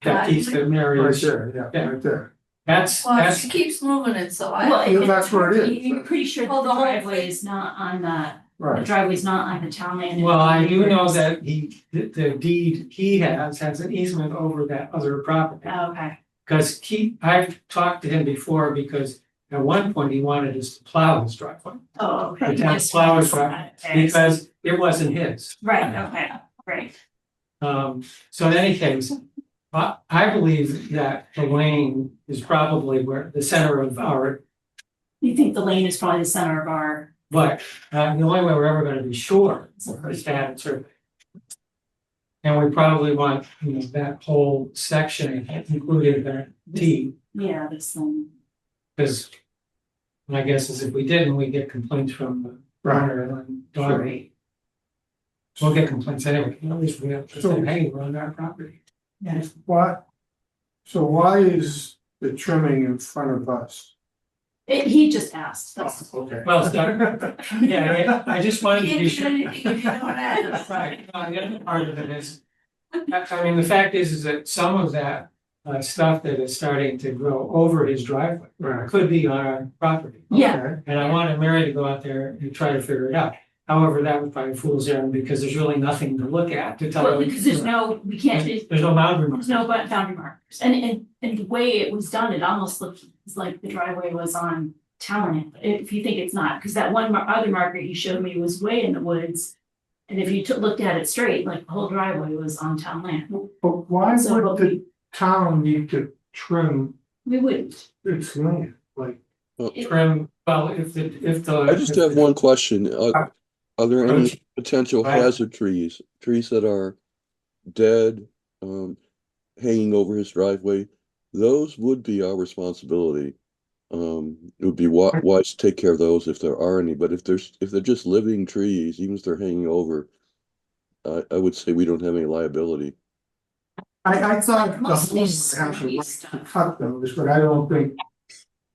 G: Right.
K: piece that Mary
H: Right
K: is.
H: there, yeah, right there.
G: Well, she keeps moving it, so
B: Well,
G: I,
H: That's where it is.
B: You're pretty sure
G: Well,
B: the
G: the whole
B: driveway
G: thing-
B: is not on the
H: Right,
B: driveway's not on the town land.
K: Well, I do know that the deed he has an easement over that other property.
B: Okay,
K: Cause I've talked to him before because at one point he wanted us to plow his driveway.
B: oh, okay.
K: The town plows driveway,
B: Okay.
K: because it wasn't his.
B: Right, okay, right,
K: So in any case, I believe that the lane is probably where the center of our,
B: you think the lane is probably the center of our,
K: but the only way we're ever gonna be sure is to have it surveyed. And we probably want, you know, that whole section included that T,
B: yeah, this thing.
K: because my guess is if we didn't, we'd get complaints from the runner and dog.
B: Right.
K: We'll get complaints anyway, at least we have to say, hey, we're on our property.
B: Yeah.
H: why is the trimming in front of us?
B: He just asked, that's,
H: Okay.
K: Well, so, yeah, I just wanted to be sure.
G: if you don't ask.
K: Right, the other part of it is, I mean, the fact is that some of that stuff that is starting to grow over his driveway
H: Right.
K: could be on our property.
B: yeah,
H: Okay.
K: And I wanted Mary to go out there and try to figure it out. However, that would probably fool's errand because there's really nothing to look at to tell
B: well,
K: you.
B: because there's no, we can't,
K: There's no boundary mark.
B: there's no boundary markers, and the way it was done, it almost looked like the driveway was on town land, if you think it's not, because that one other marker you showed me was way in the woods. And if you looked at it straight, like the whole driveway was on town land,
H: But why
B: so
H: would
B: what
H: the town need to trim
B: we wouldn't.
H: its land? Like,
K: Trim, well, if the.
F: I just have one question. Are there any
K: Okay.
F: potential
K: Right.
F: hazard trees that are dead, hanging over his driveway? Those would be our responsibility. It would be wise to take care of those if there are any, but if they're just living trees, even if they're hanging over, I would say we don't have any liability.
H: I thought the
B: Mostly
H: homeowner has the
B: screwy
H: right to
B: stuff.
H: cut those, but I don't think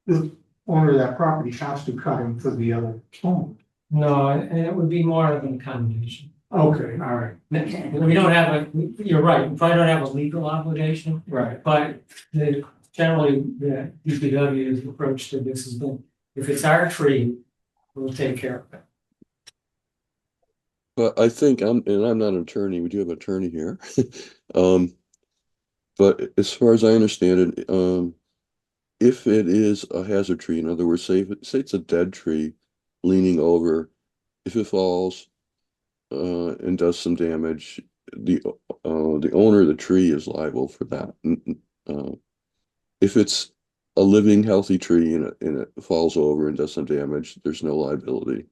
H: the owner of that property has to cut them for the other home.
K: No, and it would be more of an accommodation.
H: Okay, all right,
K: We don't have a, you're right, we probably don't have a legal obligation,
H: right.
K: but generally, the DPW's approach to this has been, if it's our tree, we'll take care of it.
F: But I think and I'm not an attorney, we do have an attorney here. But as far as I understand it, if it is a hazard tree, in other words, say it's a dead tree leaning over, if it falls and does some damage, the owner of the tree is liable for that. If it's a living, healthy tree and it falls over and does some damage, there's no liability.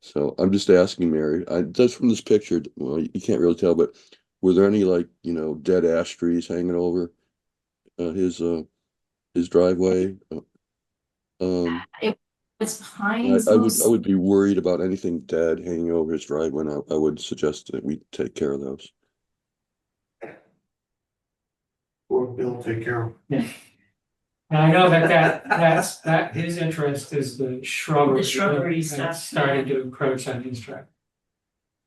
F: So I'm just asking Mary, just from this picture, well, you can't really tell, but were there any dead ash trees hanging over his driveway?
B: It's pines.
F: I would be worried about anything dead hanging over his driveway, and I would suggest that we take care of those.
H: Or Bill take care of it.
K: And I know that his interest is the shrubbery.
B: The shrubbery
K: that
B: stuff,
K: started to encroach on his track.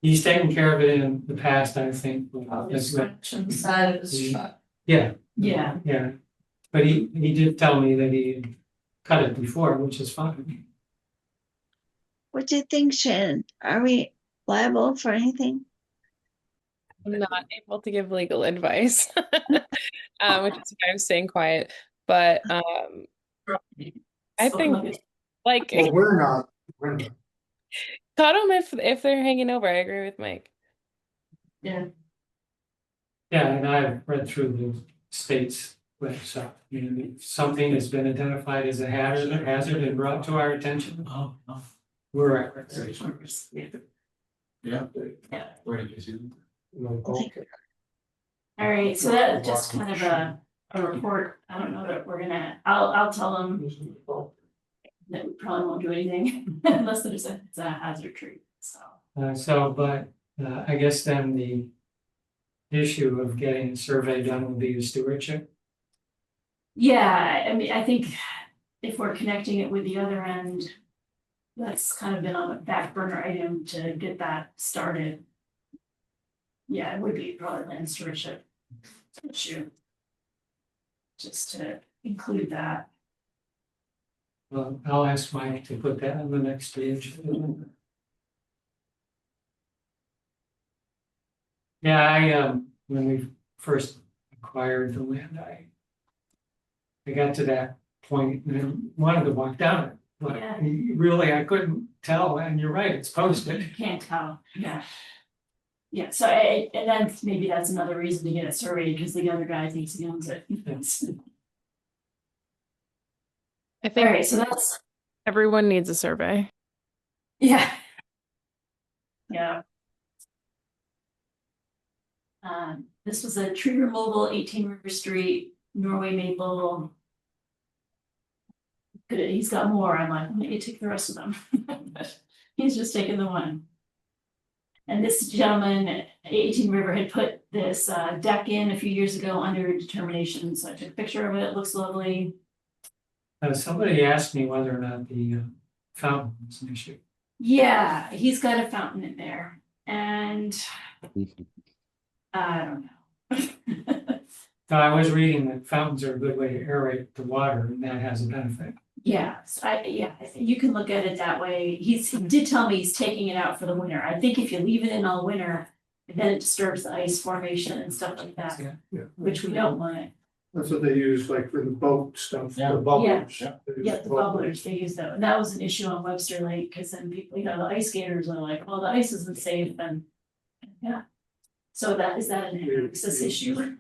K: He's taken care of it in the past, I think. That's good.
G: On the side of his truck.
K: Yeah,
B: Yeah,
K: yeah, but he did tell me that he had cut it before, which is fine.
A: What do you think, Shannon? Are we liable for anything?
D: I'm not able to give legal advice, which is why I'm staying quiet. But I think like
H: Well, we're not.
D: cut them if they're hanging over. I agree with Mike.
B: yeah.
K: Yeah, and I've read through the state's website, if something has been identified as a hazard and brought to our attention.
E: Oh, no.
K: We're at risk.
E: Yeah.
B: Yeah.
E: Where did you see them?
H: Okay.
B: All right, so that just kind of a report. I don't know that we're gonna, I'll tell them that we probably won't do anything unless it's a hazard tree, so.
K: But I guess then the issue of getting a survey done will be the stewardship.
B: Yeah, I mean, I think if we're connecting it with the other end, that's kind of been on a back burner item to get that started. Yeah, it would be probably land stewardship issue. Just to include that.
K: Well, I'll ask Mike to put that on the next stage. Yeah, when we first acquired the land, I got to that point and I wanted to walk down it, but
B: Yeah.
K: really I couldn't tell, and you're right, it's posted.
B: You can't tell, yeah. Yeah, so and then maybe that's another reason to get it surveyed, because the other guy thinks he owns it.
D: I think
B: Alright, so that's,
D: everyone needs a survey.
B: yeah. Yeah. This was a tree removal, 18 River Street, Norway maple. Good, he's got more, I'm like, maybe take the rest of them. But he's just taking the one. And this gentleman, 18 River, had put this deck in a few years ago under determination, so I took a picture of it, it looks lovely.
K: Somebody asked me whether or not the fountain was an issue.
B: Yeah, he's got a fountain in there, and I don't know.
K: So I was reading that fountains are a good way to aerate the water, and that has a benefit.
B: Yes, you can look at it that way. He did tell me he's taking it out for the winter. I think if you leave it in all winter, then it disturbs the ice formation and stuff like that,
K: Yeah.
H: Yeah.
B: which we don't want.
H: That's what they use like for the boat stuff,
E: Yeah.
H: the bubblers.
E: Yeah.
H: They
B: Yeah,
H: use
B: the bubblers, they use that, and that was an issue on Webster Lake, because then people, the ice skaters are like, well, the ice isn't safe, and yeah. So is that an access issue?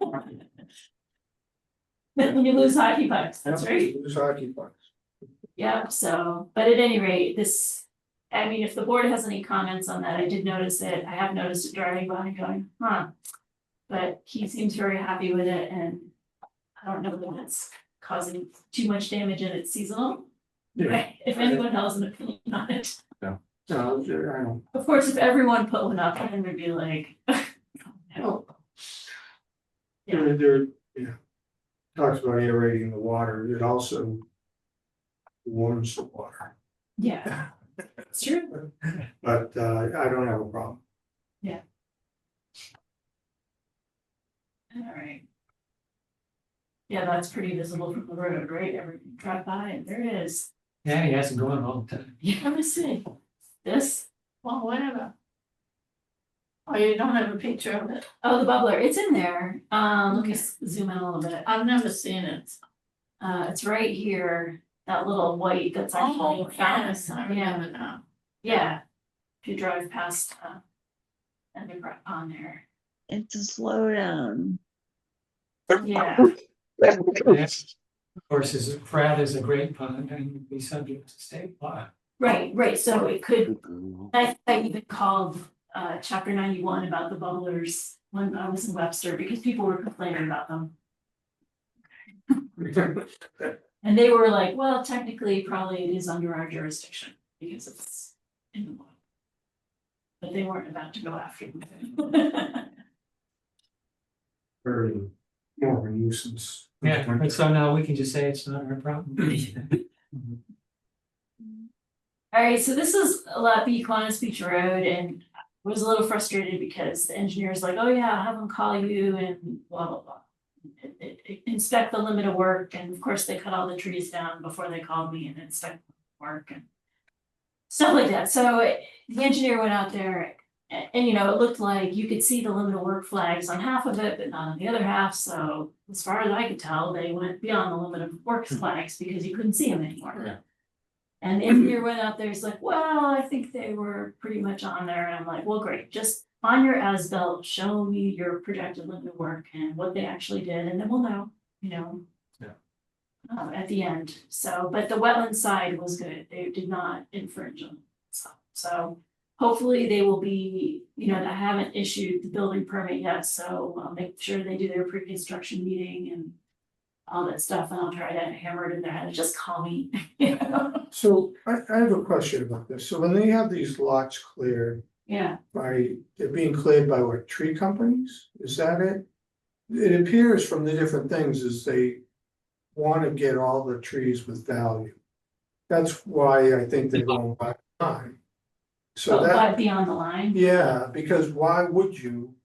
B: When you lose hockey pucks, that's right.
H: Use hockey pucks.
B: Yeah, so, but at any rate, I mean, if the board has any comments on that, I did notice it, I have noticed it driving by and going, huh. But he seems very happy with it, and I don't know that it's causing too much damage and it's seasonal.
H: Yeah.
B: If anyone has an opinion on it.
H: So No, I don't.
B: Of course, if everyone put one up, then we'd be like. No. Yeah,
H: Yeah. Talks about aerating the water, it also warms the water.
B: yeah, it's true.
H: But I don't have a problem.
B: All right. Yeah, that's pretty visible from the road, right? Every drive by and there it is.
K: Yeah, he hasn't gone all the time.
B: Yeah, let me see. This,
G: Well, whatever. Oh, you don't have a picture of it?
B: oh, the bubbler, it's in there. Let me zoom in a little bit.
G: I've never seen it.
B: It's right here, that little white that's actually
G: Oh,
B: found.
G: yes, I
B: Yeah,
G: remember now.
B: yeah. If you drive past, and they're on there.
A: It's a slowdown.
B: Yeah,
K: Of course, Pratt is a great pond and would be subject to state law.
B: right, so it could,
F: Mhm.
B: I even called, chapter 91 about the bubblers when I was in Webster, because people were complaining about them. And they were like, well, technically, probably it is under our jurisdiction, because it's in the law. But they weren't about to go after them.
H: Very more of a nuisance.
K: Yeah, and so now we can just say it's not our problem.
B: All right, so this is Lappy Kiwanis Beach Road, and I was a little frustrated because the engineer's like, oh yeah, I'll have them call you and blah, blah, blah. Inspect the limit of work, and of course they cut all the trees down before they called me and inspect work and stuff like that. So the engineer went out there and you know, it looked like you could see the limit of work flags on half of it, but not on the other half. So as far as I could tell, they went beyond the limit of work flags because you couldn't see them anymore.
E: Yeah.
B: And the engineer went out there, he's like, well, I think they were pretty much on there. And I'm like, well, great, just on your as-built, show me your projected limit of work and what they actually did, and then we'll know, you know.
E: Yeah.
B: At the end, so, but the wetland side was good, they did not infringe on stuff, so. Hopefully they will be, you know, I haven't issued the building permit yet, so I'll make sure they do their pre-construction meeting and. All that stuff, and I'll try to hammer it in their head, just call me, you know?
H: So I have a question about this. So when they have these lots cleared
B: Yeah,
H: they're being cleared by what, tree companies? Is that it? It appears from the different things is they want to get all the trees with value. That's why I think they're going by line. So
B: but
H: that,
B: beyond the line.
H: yeah, because why would you?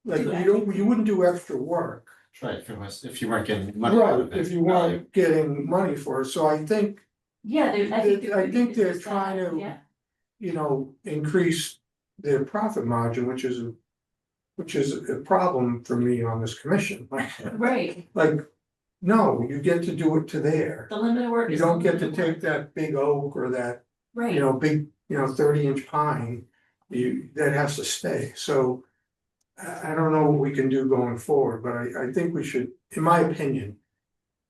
H: Like, you wouldn't do extra work.
I: Right, if you weren't getting money out of
H: Right,
I: it.
H: if you weren't getting money for it. So I think,
B: Yeah,
H: I think they're trying to,
B: Yeah,
H: you know, increase their profit margin, which is a problem for me on this commission.
B: right,
H: Like, no, you get to do it to there.
B: the limit of work.
H: You
B: is
H: don't
B: the
H: get to
B: limit of work.
H: take that big oak or that,
B: Right.
H: you know, big, 30-inch pine. That has to stay, so. I don't know what we can do going forward, but I think we should, in my opinion.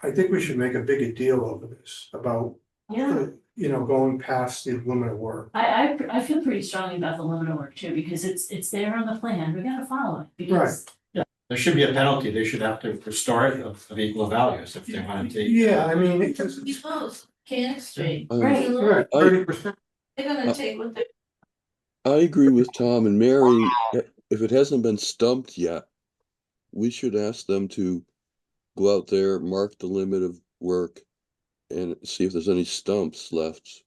H: I think we should make a bigger deal over this, about,
B: Yeah,
H: you know, going past the limit of work.
B: I feel pretty strongly about the limit of work too, because it's there on the plan, we gotta follow it, because.
I: There should be a penalty, they should have to restore it of equal values if they want to take.
H: Yeah, I mean, it's,
G: Suppose, Cannock Street,
B: Right.
H: right, 30%.
G: they're gonna take what they.
F: I agree with Tom and Mary. If it hasn't been stumped yet, we should ask them to go out there, mark the limit of work, and see if there's any stumps left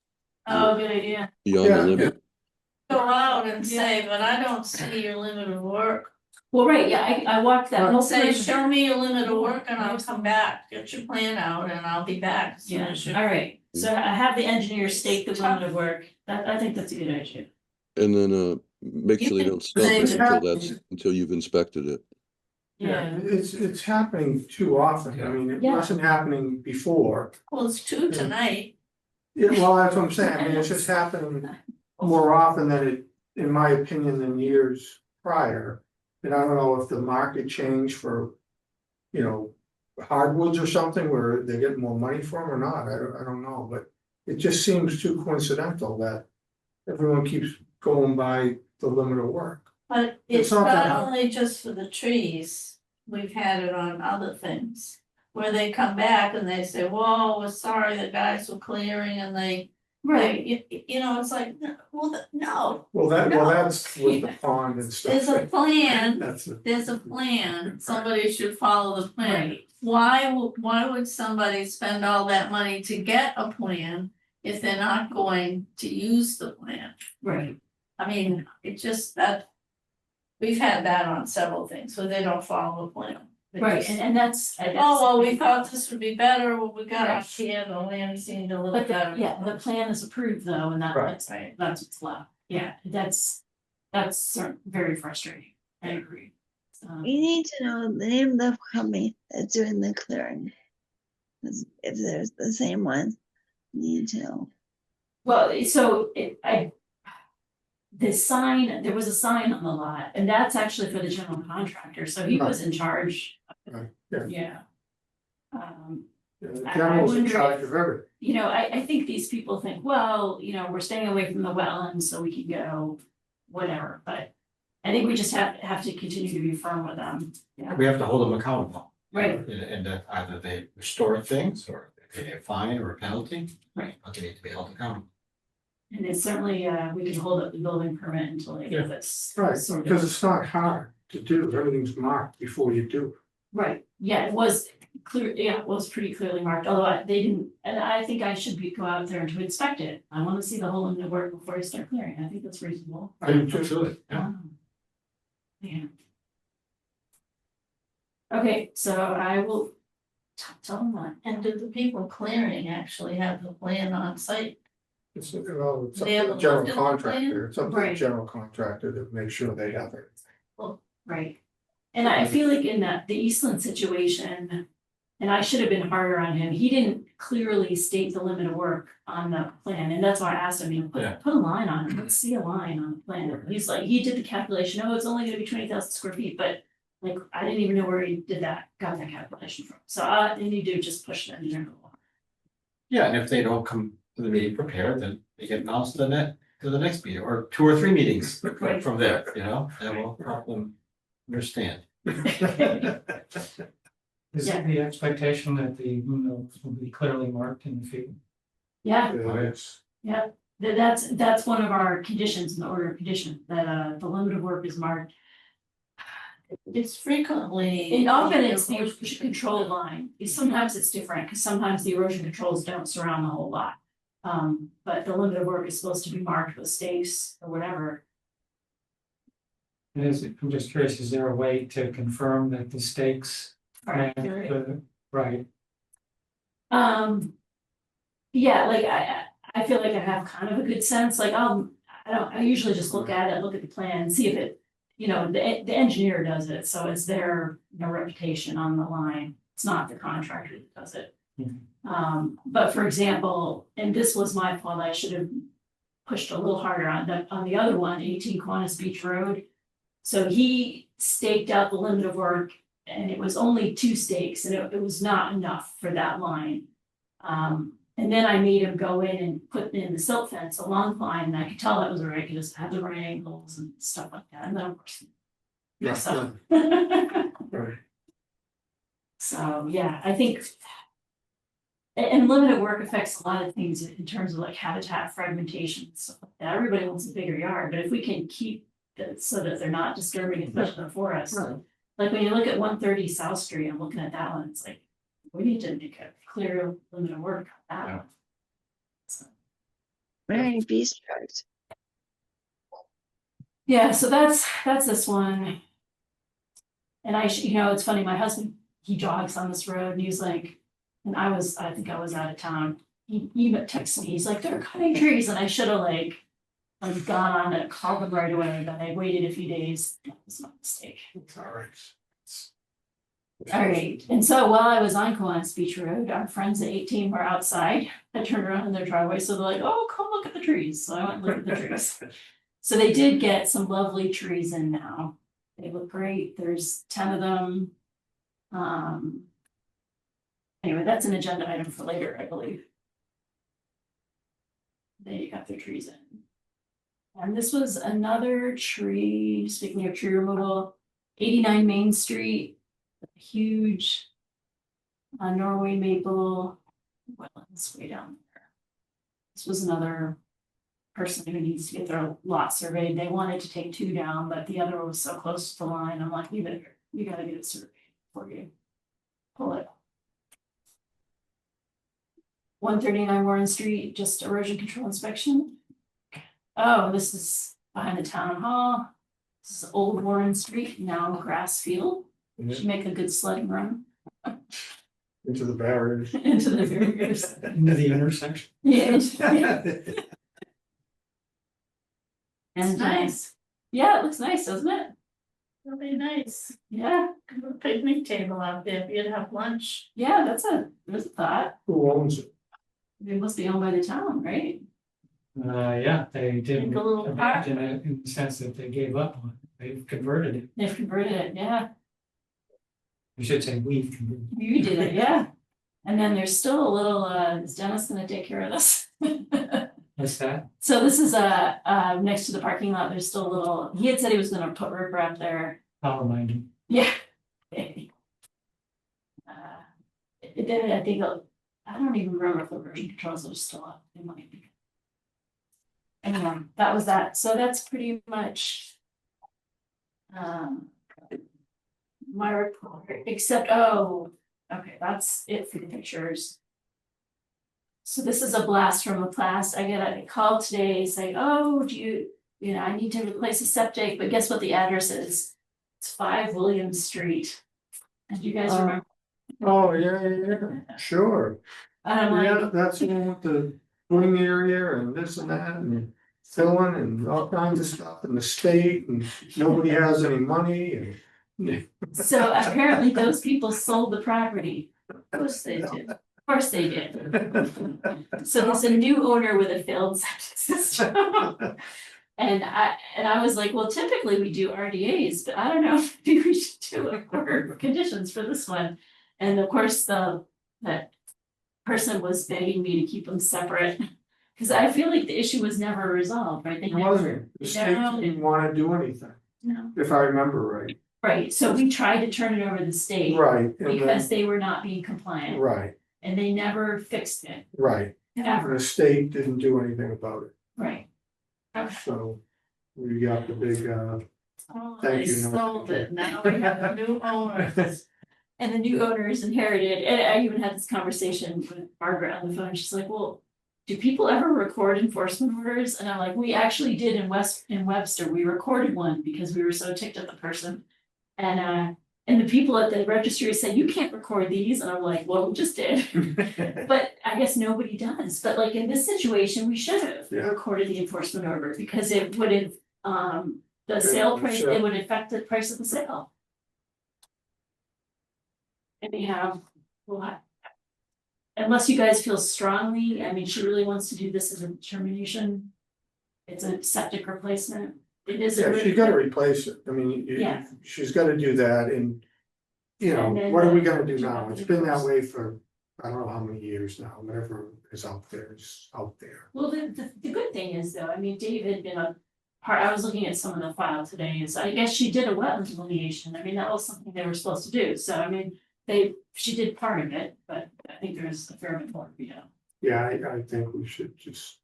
B: Oh, good idea.
F: beyond
H: Yeah,
F: the limit.
G: Go out and say, but I don't see your limit of work.
B: Well, right, yeah, I walked that whole
G: Say,
B: thing.
G: show me your limit of work and I'll come back, get your plan out and I'll be back. as soon
B: Yeah,
G: as you-
B: all right, so I have the engineer stake the limit of work, I think that's a good idea.
F: And then make sure they don't stump
G: say
F: it
G: that-
F: until you've inspected it.
B: Yeah,
H: It's happening too often, I mean, it
B: Yeah.
H: wasn't happening before.
G: Well, it's two tonight.
H: Yeah, well, that's what I'm saying, I mean, it's just happening more often than it, in my opinion, than years prior. And I don't know if the market changed for, you know, hardwoods or something where they're getting more money for them or not, I don't know, but. It just seems too coincidental that everyone keeps going by the limit of work.
G: But
H: It's
G: it's
H: not that
G: not
H: hard.
G: only just for the trees, we've had it on other things. Where they come back and they say, whoa, we're sorry, the guys were clearing and they
B: Right,
G: You know, it's like, well, no,
H: Well,
G: No.
H: that's with the pond and stuff.
G: there's a plan,
H: That's a-
G: there's a plan, somebody should follow the plan.
B: right,
G: Why would somebody spend all that money to get a plan if they're not going to use the plan?
B: right,
G: I mean, it just that. We've had that on several things, so they don't follow the plan. They
B: right,
G: just,
B: and that's.
G: oh, well, we thought this would be better, well, we got
B: Right.
G: up here, the land seemed a little
B: But
G: better.
B: the, yeah, the plan is approved though, and
H: Right.
B: that's what's left, yeah, that's very frustrating, I agree.
A: We need to know the name of the company that's doing the clearing. 'Cause if there's the same one, we need to know.
B: Well, so there was a sign on the lot, and that's actually for the general contractor, so he was in charge.
H: Right, yeah.
B: Yeah.
H: The
B: I
H: general's in
B: wonder
H: charge
B: if-
H: of everything.
B: You know, I think these people think, well, you know, we're staying away from the wetlands, so we can go whatever, but I think we just have to continue to be firm with them. Yeah,
I: We have to hold them accountable.
B: right,
I: And either they restore things or they pay a fine or a penalty.
B: Right.
I: But they need to be held accountable.
B: and it's certainly, we can hold up the building permit until they get this.
H: Right,
B: sort of-
H: because it's not hard to do. Everything's marked before you do.
B: Right, yeah, it was clear, yeah, it was pretty clearly marked, although they didn't, and I think I should go out there to inspect it. I wanna see the whole limit of work before I start clearing, I think that's reasonable.
H: I do too.
I: Absolutely, yeah.
B: Yeah. Okay, so I will tell them that.
G: And do the people clearing actually have the plan on site?
H: It's, well, it's up
G: They
H: to
G: have
H: the
G: a
H: general
G: look at the plan?
H: contractor. It's up to the
B: Right.
H: general contractor to make sure they have it.
B: Right, and I feel like in the Eastland situation, and I should have been harder on him, he didn't clearly state the limit of work on the plan, and that's why I asked him, you know,
I: Yeah.
B: put a line on it, let's see a line on the plan. He's like, he did the calculation, oh, it's only gonna be 20,000 square feet, but like, I didn't even know where he got that calculation from, so I need to just push the engineer.
I: Yeah, and if they don't come to the meeting prepared, then they get announced to the next meeting, or 2 or 3 meetings
B: Right.
I: from there, you know, and we'll help them understand.
K: Is
B: Yeah.
K: it the expectation that the windows will be clearly marked in the field?
B: Yeah,
H: It's,
B: that's one of our conditions in the order of condition, that the limit of work is marked.
G: It's frequently.
B: And often it's the erosion control line, sometimes it's different, because sometimes the erosion controls don't surround the whole lot. But the limit of work is supposed to be marked with stakes or whatever.
K: And I'm just curious, is there a way to confirm that the stakes?
B: Right.
K: Right,
B: Yeah, like I feel like I have kind of a good sense, like, I usually just look at the plan, see if it, you know, the engineer does it, so it's their, reputation on the line. It's not the contractor that does it. But for example, and this was my fault, I should have pushed a little harder on the other one, 18 Kiwanis Beach Road. So he staked out the limit of work, and it was only 2 stakes, and it was not enough for that line. And then I made him go in and put in the silt fence along the line, and I could tell that was right, because it had the right angles and stuff like that, and then of course.
H: yeah,
B: So.
H: right.
B: So, yeah, I think. And limited work affects a lot of things in terms of like habitat fragmentation and stuff like that. Everybody wants a bigger yard, but if we can keep it so that they're not disturbing, especially the forest.
H: Right.
B: Like when you look at 130 South Street, I'm looking at that one, it's like, we need to make a clear limit of work on that
I: Yeah.
B: one. So,
A: Very beast yard.
B: yeah, so that's this one. And it's funny, my husband, he jogs on this road and he's like, and I think I was out of town. He texted me, he's like, they're cutting trees, and I should have like gone on it, called them right away, but I waited a few days. That was my mistake.
H: It's all right.
B: All right, and so while I was on Kiwanis Beach Road, our friends at 18 were outside. I turned around in their driveway, so they're like, oh, come look at the trees. So I went and looked at the trees. So they did get some lovely trees in now. They look great. There's 10 of them. Anyway, that's an agenda item for later, I believe. They got their trees in. And this was another tree, speaking of tree removal, 89 Main Street, huge Norway maple, wetlands way down there. This was another person who needs to get their lot surveyed. They wanted to take 2 down, but the other one was so close to the line. I'm like, you gotta get it surveyed before you pull it. 139 Warren Street, just erosion control inspection. Oh, this is behind the town hall. This is Old Warren Street, now grass field. Should make a good sledding run
H: Into the barriers.
B: into the barriers.
K: Into the intersection.
B: Yeah. And
G: It's nice.
B: Yeah, it looks nice, doesn't it?
G: Really nice.
B: Yeah,
G: Could put a picnic table out there if you'd have lunch.
B: yeah, there's a thought.
H: Who owns it?
B: It must be owned by the town, right?
K: Yeah, they didn't
G: Make a little park.
K: imagine it in the sense that they gave up on it, they've converted it,
B: They've converted it, yeah.
K: we should say we've converted.
B: You did it, yeah. And then there's still a little, is Dennis gonna take care of this?
K: What's that?
B: So this is next to the parking lot, there's still a little, he had said he was gonna put riprap there.
K: I'll remind him.
B: Yeah. It did, I think, I don't even remember if the version controls are still up, they might be. Anyway, that was that, so that's pretty much. My report, except, oh, okay, that's it for the pictures. So this is a blast from a class. I get a call today saying, oh, I need to replace a septic, but guess what the address is? It's 5 Williams Street. And you guys remember?
H: Oh, yeah, sure.
B: And I'm
H: Yeah,
B: like,
H: that's the one with the swing area and this and that and filling and all kinds of stuff in the state and nobody has any money and.
B: so apparently those people sold the property.
G: Of course they did.
B: Of course they did. So there's a new owner with a failed septic system. And I was like, well, typically we do RDAs, but I don't know if maybe we should do order conditions for this one. And of course, that person was begging me to keep them separate. Cause I feel like the issue was never resolved, right? They
H: It
B: never,
H: wasn't, the state didn't wanna do anything,
B: no,
H: if I remember right.
B: right, so we tried to turn it over to the state.
H: Right, and
B: Because
H: then,
B: they were not being compliant,
H: right,
B: and they never fixed it,
H: right,
B: ever,
H: the state didn't do anything about it,
B: right? Okay.
H: so. We got the big,
G: Oh,
H: Thank
G: they
H: you, Norm.
G: sold it, now we have new owners.
B: And the new owners inherited, and I even had this conversation with Margaret on the phone, she's like, well, do people ever record enforcement orders? And I'm like, we actually did in Webster, we recorded one because we were so ticked at the person. And the people at the registry said, you can't record these, and I'm like, well, we just did. But I guess nobody does, but like in this situation, we should have
H: Yeah.
B: recorded the enforcement order, because it would have, the sale price,
H: sure.
B: it would affect the price of the sale. And we have, well, unless you guys feel strongly, I mean, she really wants to do this as a determination. It's a septic replacement, it is.
H: yeah, she's gotta replace it, I mean,
B: Yeah.
H: she's gotta do that and. You know,
B: And then
H: what are we
B: the-
H: gonna do now, it's been that way for, I don't know how many years now, whatever is out there is out there.
B: Well, the good thing is though, I mean, David been a part, I was looking at some of the file today, and so I guess she did a wetlands delineation, I mean, that was something they were supposed to do, so I mean. She did part of it, but I think there's a fair bit more to be done.
H: Yeah, I think we should just.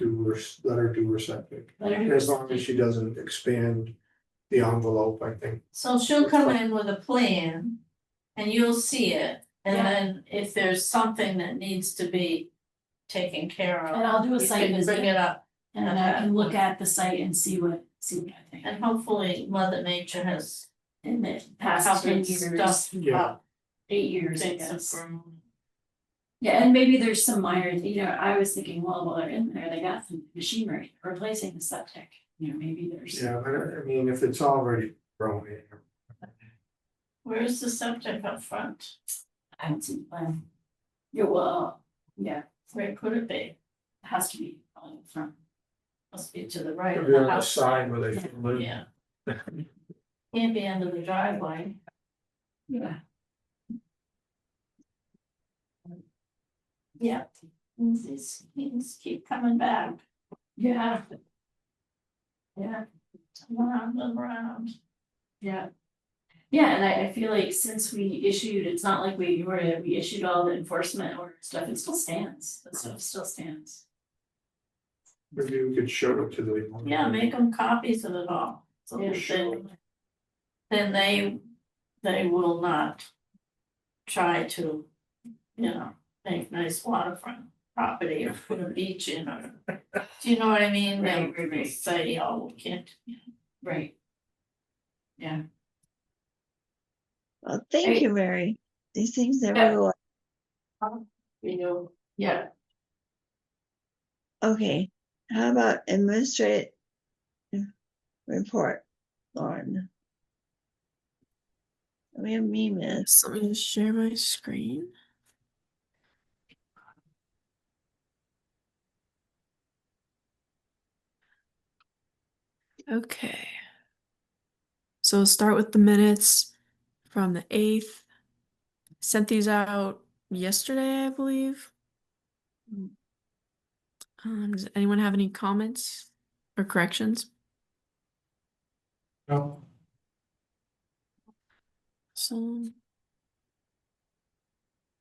H: Let her do her septic,
B: Let her do her
H: as long as
B: septic.
H: she doesn't expand the envelope, I think.
G: So she'll come in with a plan and you'll see it. And
B: Yeah.
G: then if there's something that needs to be taken care of.
B: And I'll do a
G: you
B: site
G: can
B: visit.
G: Bring it up,
B: And then I can look at the site and see what I think.
G: and hopefully Mother Nature has
B: In the past 10
G: covered
B: years,
G: stuff
H: Yeah.
G: up.
B: 8 years, I
G: Things have
B: guess.
G: grown.
B: Yeah, and maybe there's some minor, I was thinking, well, while they're in there, they got some machinery replacing the septic, maybe there's.
H: Yeah, but I mean, if it's already grown in.
G: Where's the septic up front?
B: I haven't seen the plan. Yeah, well, yeah,
G: Where could it be?
B: it has to be on the front.
G: Must be to the right of
H: It'll be on
G: the
H: the
G: house.
H: side where they live.
G: Yeah. Can't be under the driveway.
B: Yeah.
G: Yeah. These keep coming back.
B: Yeah. Yeah.
G: Around and around.
B: Yeah. Yeah, and I feel like since we issued, it's not like we issued all the enforcement order stuff, it still stands, that stuff still stands.
H: Maybe we could show it to the.
G: Yeah, make them copies of it all, so
B: Yeah,
G: that then they will not try to, make nice waterfront property or put a beach in or, do you know what I mean? They
B: Right, right.
G: say, oh, we can't.
B: Right. Yeah.
A: Well, thank
B: Hey.
A: you, Mary. These things
B: Yeah.
A: never go.
B: Yeah.
A: Okay, how about administrative report, Lauren? We have minutes.
L: So let me just share my screen. Okay. So we'll start with the minutes from the 8th. Sent these out yesterday, I believe. Does anyone have any comments or corrections?
H: No.
L: So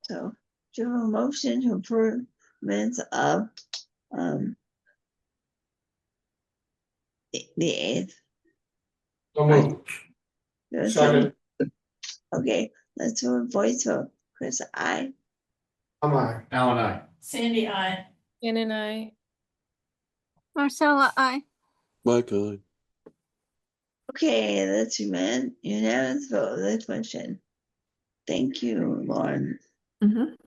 A: So, do you have a motion to approve minutes of, the 8th?
H: So moved.
A: There's
H: Second.
A: Okay, let's do a voice vote. Chris, I.
H: Aye.
I: Alan, I.
G: Sandy, I.
D: Jen and I.
J: Marcella, I.
F: Mike, aye.
A: Okay, that's unanimous vote of this motion. Thank you, Lauren.
L: and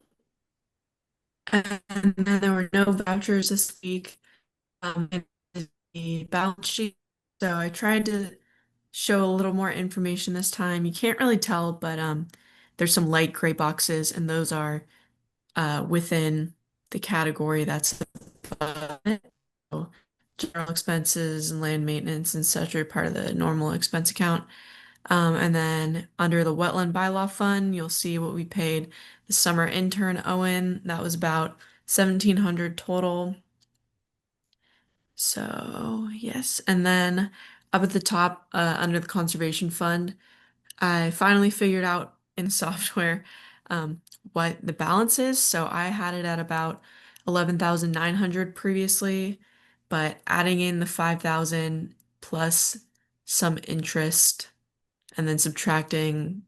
L: then there were no vouchers this week. In the balance sheet. So I tried to show a little more information this time. You can't really tell, but there's some light gray boxes, and those are within the category that's above it. So general expenses and land maintenance and such are part of the normal expense account. And then under the wetland bylaw fund, you'll see what we paid the summer intern Owen. That was about 1,700 total. So yes, and then up at the top, under the conservation fund, I finally figured out in software what the balance is. So I had it at about 11,900 previously, but adding in the 5,000 plus some interest and then subtracting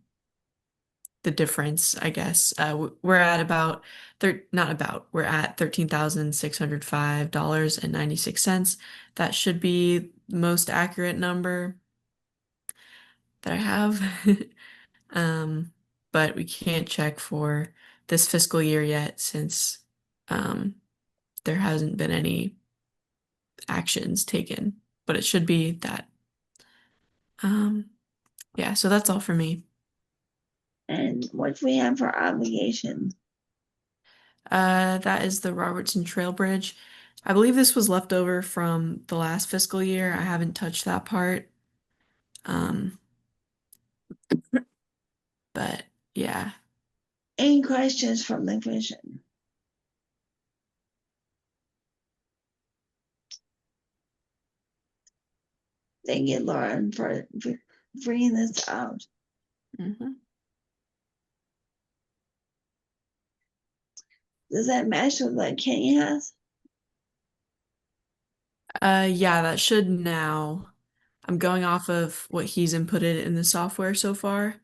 L: the difference, I guess. We're at about we're at $13,605.96. That should be the most accurate number that I have. But we can't check for this fiscal year yet since there hasn't been any actions taken, but it should be that. Yeah, so that's all for me.
A: And what do we have for obligations?
L: That is the Robertson Trail Bridge. I believe this was left over from the last fiscal year. I haven't touched that part. But yeah.
A: Any questions from the commission? Thank you, Lauren, for bringing this out. Does that match with what Kenny has?
L: Yeah, that should now. I'm going off of what he's inputted in the software so far.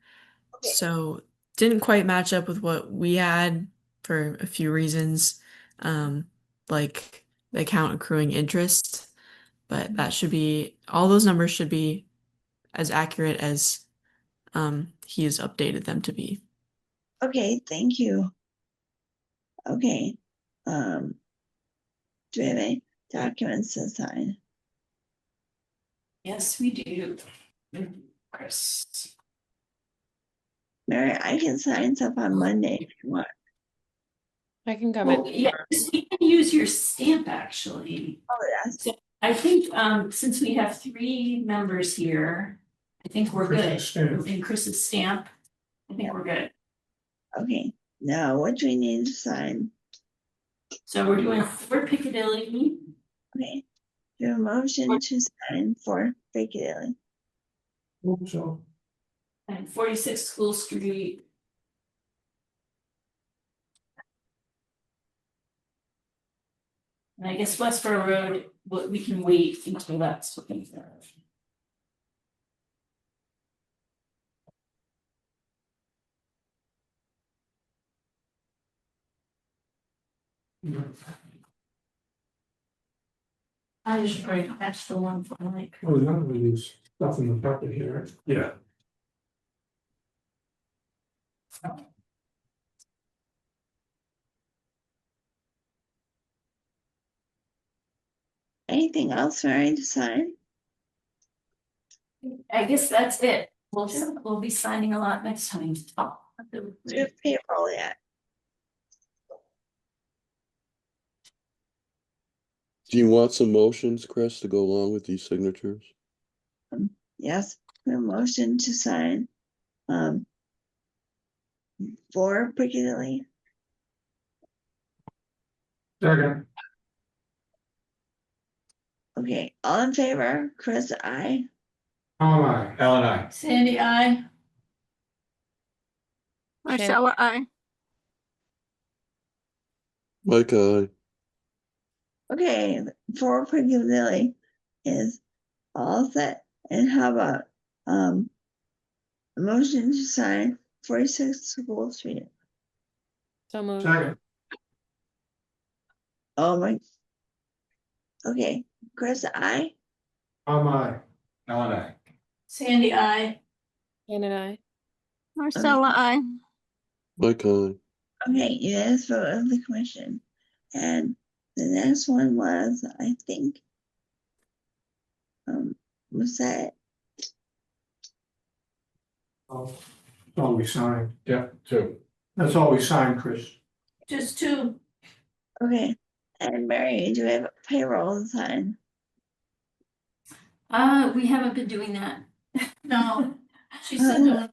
A: Okay.
L: So didn't quite match up with what we had for a few reasons, like the account accruing interest. But that should be, all those numbers should be as accurate as he has updated them to be.
A: Okay, thank you. Okay. Do we have any documents to sign?
B: Yes, we do. Chris.
A: Mary, I can sign stuff on Monday if you want.
D: I can come
B: Well,
D: in.
B: yeah, we can use your stamp actually.
A: Oh, yes.
B: So I think since we have 3 members here, I think we're good.
H: Chris's stamp.
B: And Chris's stamp, I think we're good.
A: Okay, now what do we need to sign?
B: So we're doing for Piccadilly
A: Okay, do a motion to sign for Piccadilly.
H: So.
B: and 46 School Street. And I guess Westboro Road we can wait until that's.
G: I just write, that's the one for like.
H: Oh, none of these stuff in the bucket here.
I: Yeah.
A: Anything else for me to sign?
B: I guess that's it. We'll be signing a lot next time.
A: Do payroll yet?
F: Do you want some motions, Chris, to go along with these signatures?
A: Yes, a motion to sign. For Piccadilly.
H: Second.
A: Okay, all in favor, Chris, I.
H: Aye.
I: Al and I.
G: Sandy, I.
J: Marcella, I.
F: Mike, aye.
A: Okay, for Piccadilly is all set. And how about, a motion to sign 46 School Street?
D: So moved.
H: Second.
A: Oh my. Okay, Chris, I.
H: Aye.
I: Al and I.
G: Sandy, I.
D: Ann and I.
J: Marcella, I.
F: Mike, aye.
A: Okay, yes, vote of the commission. And the next one was, I think. Was that,
H: That's all we signed.
I: Yeah, two.
H: That's all we signed, Chris.
G: Just two.
A: okay, and Mary, do we have payroll to sign?
B: We haven't been doing that.
G: No, she said no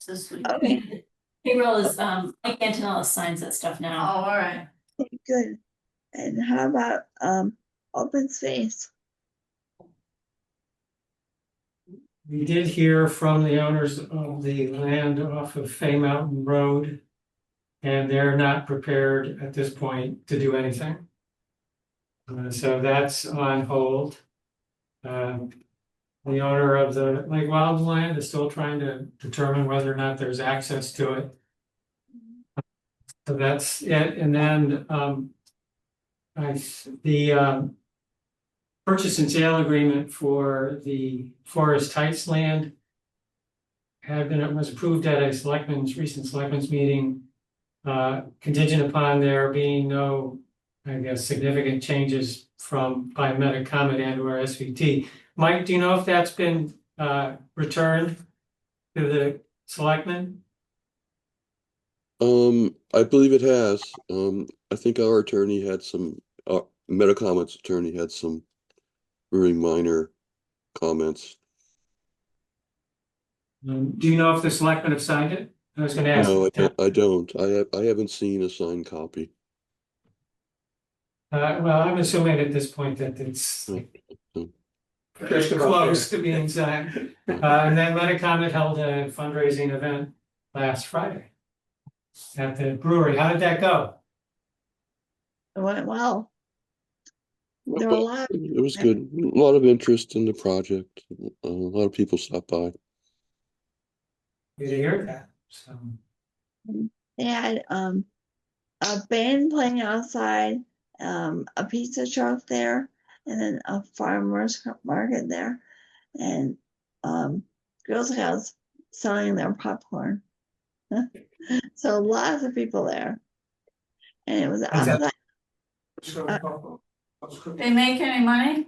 G: this week.
A: Okay,
B: Payroll is, Mike Antonella signs that stuff
G: Oh,
B: now.
G: all right.
A: good. And how about, open space?
K: We did hear from the owners of the land off of Fay Mountain Road. And they're not prepared at this point to do anything. So that's on hold. The owner of the Lake Wildland is still trying to determine whether or not there's access to it. So that's it, and then the purchase and sale agreement for the Forest Heights land was approved at a recent selectmen's meeting, contingent upon there being no, I guess, significant changes by Metacomet and or SVT. Mike, do you know if that's been returned to the selectmen?
F: I believe it has. I think our attorney had some, Metacomet's attorney had some very minor comments.
K: Do you know if the selectmen have signed it? I was gonna ask.
F: No, I don't. I haven't seen a signed copy.
K: Well, I'm assuming at this point that it's
H: Just about
K: close to being signed. And then Metacomet held a fundraising event last Friday at the brewery. How did that go?
A: It went well. There were a lot.
F: It was good. A lot of interest in the project. A lot of people stopped by.
K: Good to hear that. So
A: They had a band playing outside, a pizza truck there, and then a farmer's market there, and Girl Scouts selling their popcorn. So lots of people there, and it was outside.
G: They make any money?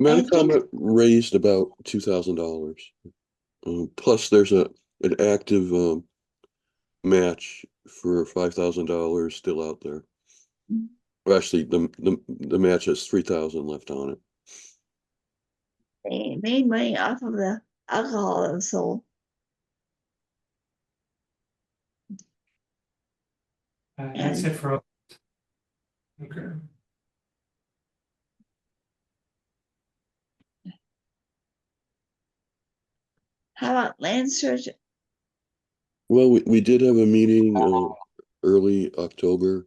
F: Metacomet raised about $2,000. Plus, there's an active match for $5,000 still out there. Or actually, the match has 3,000 left on it.
A: They made money off of the alcohol that was sold.
K: that's it for. Okay.
A: How about land search?
F: Well, we did have a meeting early October.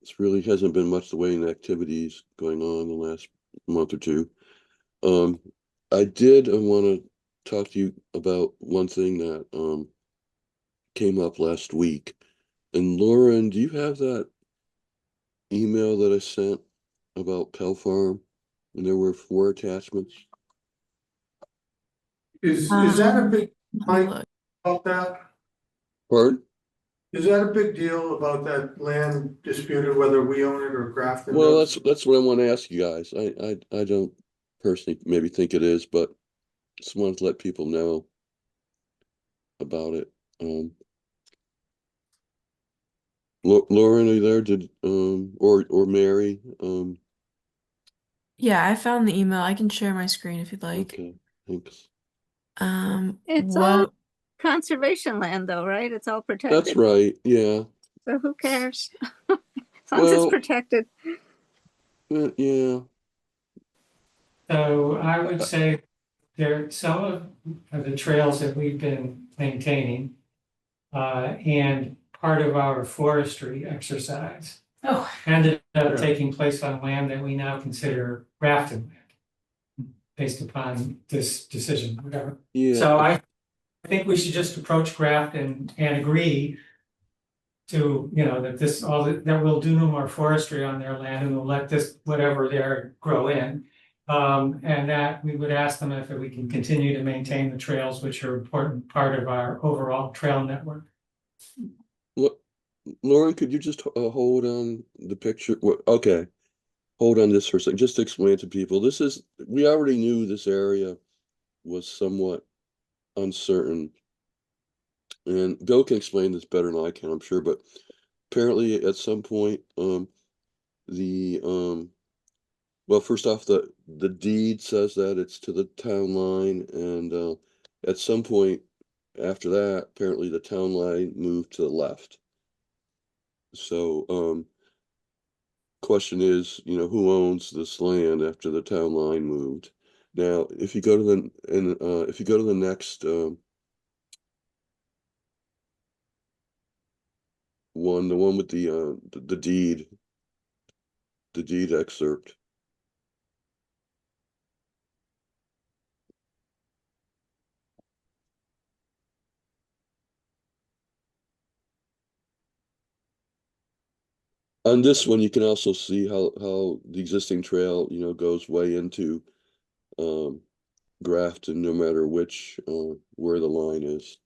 F: This really hasn't been much the way in activities going on the last month or two. I did want to talk to you about one thing that came up last week. And Lauren, do you have that email that I sent about Pell Farm? And there were 4 attachments.
H: Is that a big,
L: Let me
H: Mike,
L: look.
H: about that?
F: Pardon?
H: Is that a big deal about that land disputed, whether we own it or Grafton
F: Well,
H: does?
F: that's what I want to ask you guys. I don't personally maybe think it is, but just wanted to let people know about it. Lauren, are you there? Did or Mary?
L: Yeah, I found the email. I can share my screen if you'd like.
F: Okay, thanks.
J: It's all
L: What?
J: conservation land though, right? It's all
F: That's
J: protected.
F: right. Yeah.
J: So who cares? As long as it's
F: Well,
J: protected.
F: yeah.
K: So I would say there, some of the trails that we've been maintaining, and part of our forestry exercise
B: Oh,
K: ended up
H: Yeah.
K: taking place on land that we now consider Grafton land, based upon this decision, whatever.
F: Yeah.
K: So I think we should just approach Grafton and agree to, that this, that we'll do no more forestry on their land and we'll let this, whatever there grow in. And that we would ask them if we can continue to maintain the trails, which are an important part of our overall trail network.
F: Look, Lauren, could you just hold on the picture? Okay, hold on this for a second, just to explain to people. We already knew this area was somewhat uncertain. And Bill can explain this better than I can, I'm sure, but apparently at some point, well, first off, the deed says that it's to the town line, and at some point after that, apparently the town line moved to the left. So, question is, who owns this land after the town line moved? Now, if you go to the next one, the one with the deed excerpt. On this one, you can also see how the existing trail, goes way into Grafton, no matter where the line is.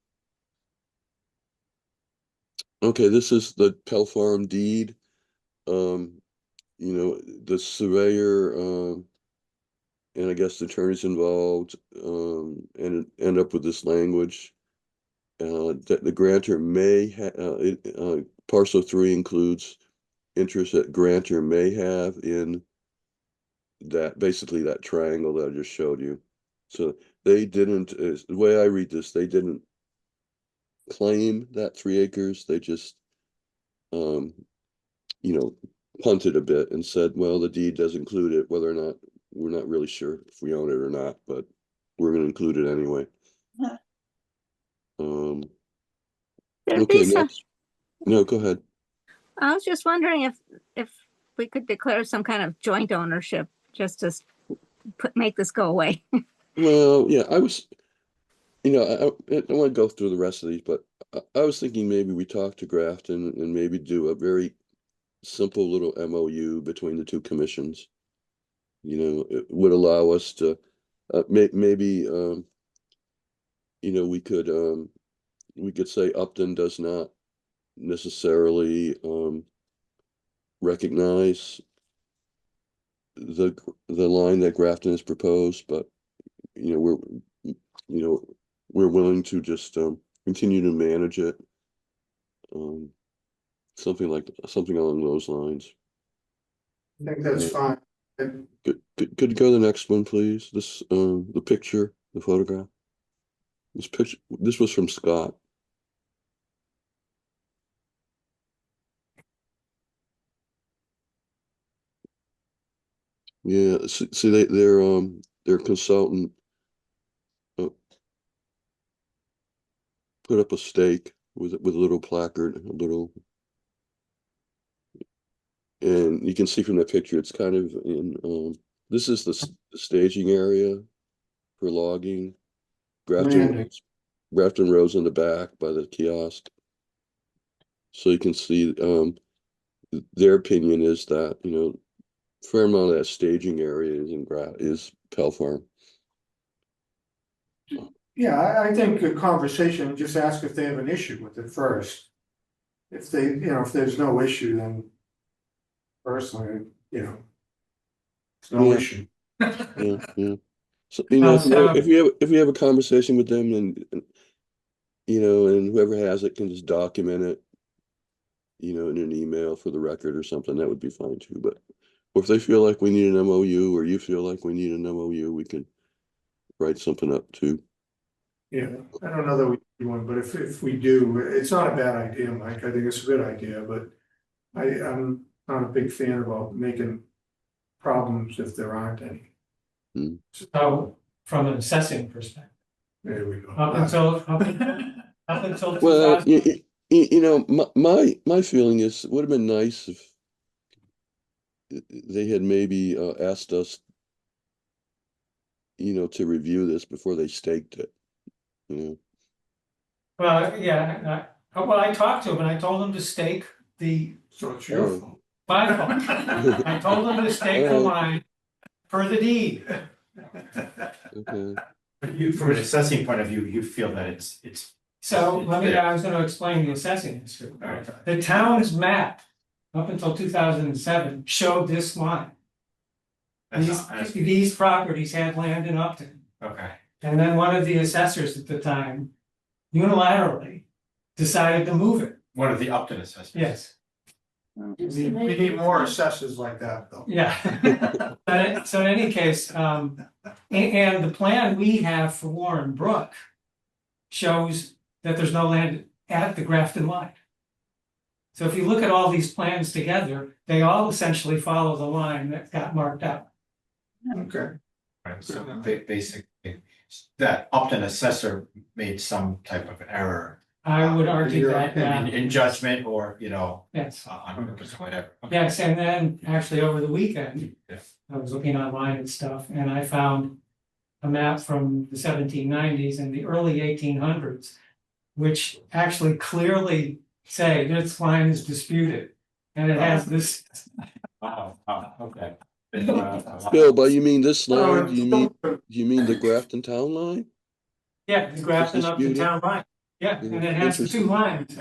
F: Okay, this is the Pell Farm deed. The surveyor, and I guess the attorneys involved, and end up with this language. That the grantor may parcel 3 includes interest that grantor may have in that, basically that triangle that I just showed you. So they didn't, the way I read this, they didn't claim that 3 acres. They just, punted a bit and said, well, the deed does include it, whether or not, we're not really sure if we own it or not, but we're going to include it anyway.
A: Huh.
J: There'd
F: Okay,
J: be some,
F: next. No, go ahead.
J: I was just wondering if we could declare some kind of joint ownership just to make this go away.
F: Well, yeah, I was, I want to go through the rest of these, but I was thinking maybe we talk to Grafton and maybe do a very simple little MOU between the 2 commissions. It would allow us to, maybe, we could say Upton does not necessarily recognize the line that Grafton has proposed, but we're willing to just continue to manage it. Something along those lines.
H: I think that's fine.
F: Could you go to the next one, please? This the picture, the photograph. This was from Scott. Yeah, see their consultant put up a stake with a little placard, a little And you can see from that picture, it's kind of in, this is the staging area for logging.
H: Landing.
F: Grafton Road's in the back by the kiosk. So you can see, their opinion is that, you know, fair amount of that staging area is Pell Farm.
H: Yeah, I think a conversation, just ask if they have an issue with it first. If they, you know, if there's no issue, then personally, you know, it's no
F: Yeah.
H: issue.
F: Yeah. So, you know, if you have a conversation with them and you know, and whoever has it can just document it, you know, in an email for the record or something, that would be fine too. But or if they feel like we need an MOU or you feel like we need an MOU, we can write something up too.
H: Yeah, I don't know that we do one, but if we do, it's not a bad idea, Mike. I think it's a good idea, but I'm not a big fan about making problems if there aren't any.
K: So from an assessing perspective,
H: There we go.
K: up until
F: Well,
K: 2000,
F: you know, my feeling is it would have been nice if they had maybe asked us, you know, to review this before they staked it. You know.
K: well, yeah, I talked to him and I told him to stake the
H: So it's your fault.
K: bylaw. I told him to stake the line for the deed.
F: Okay.
I: But you, from an assessing point of view, you feel that it's.
K: So I was gonna explain the assessing history. The town's map up until 2007 showed this line. These properties had land in Upton.
I: Okay.
K: And then one of the assessors at the time unilaterally decided to move it.
I: One of the Upton assessments.
K: Yes,
H: We need more assessors like that, though.
K: yeah. So in any case, and the plan we have for Warren Brook shows that there's no land at the Grafton line. So if you look at all these plans together, they all essentially follow the line that got marked out.
H: Okay.
I: Right, so basically, that Upton assessor made some type of error.
K: I would argue that,
I: In judgment or, you know,
K: yes.
I: on purpose or whatever.
K: Yes, and then actually over the weekend,
I: Yeah.
K: I was looking online and stuff, and I found a map from the 1790s and the early 1800s, which actually clearly say this line is disputed, and it has this.
I: Wow, okay.
F: Bill, but you mean this line? You mean the Grafton Town line?
K: Yeah, the Grafton up to
F: disputed?
K: town line, yeah, and it has the two lines.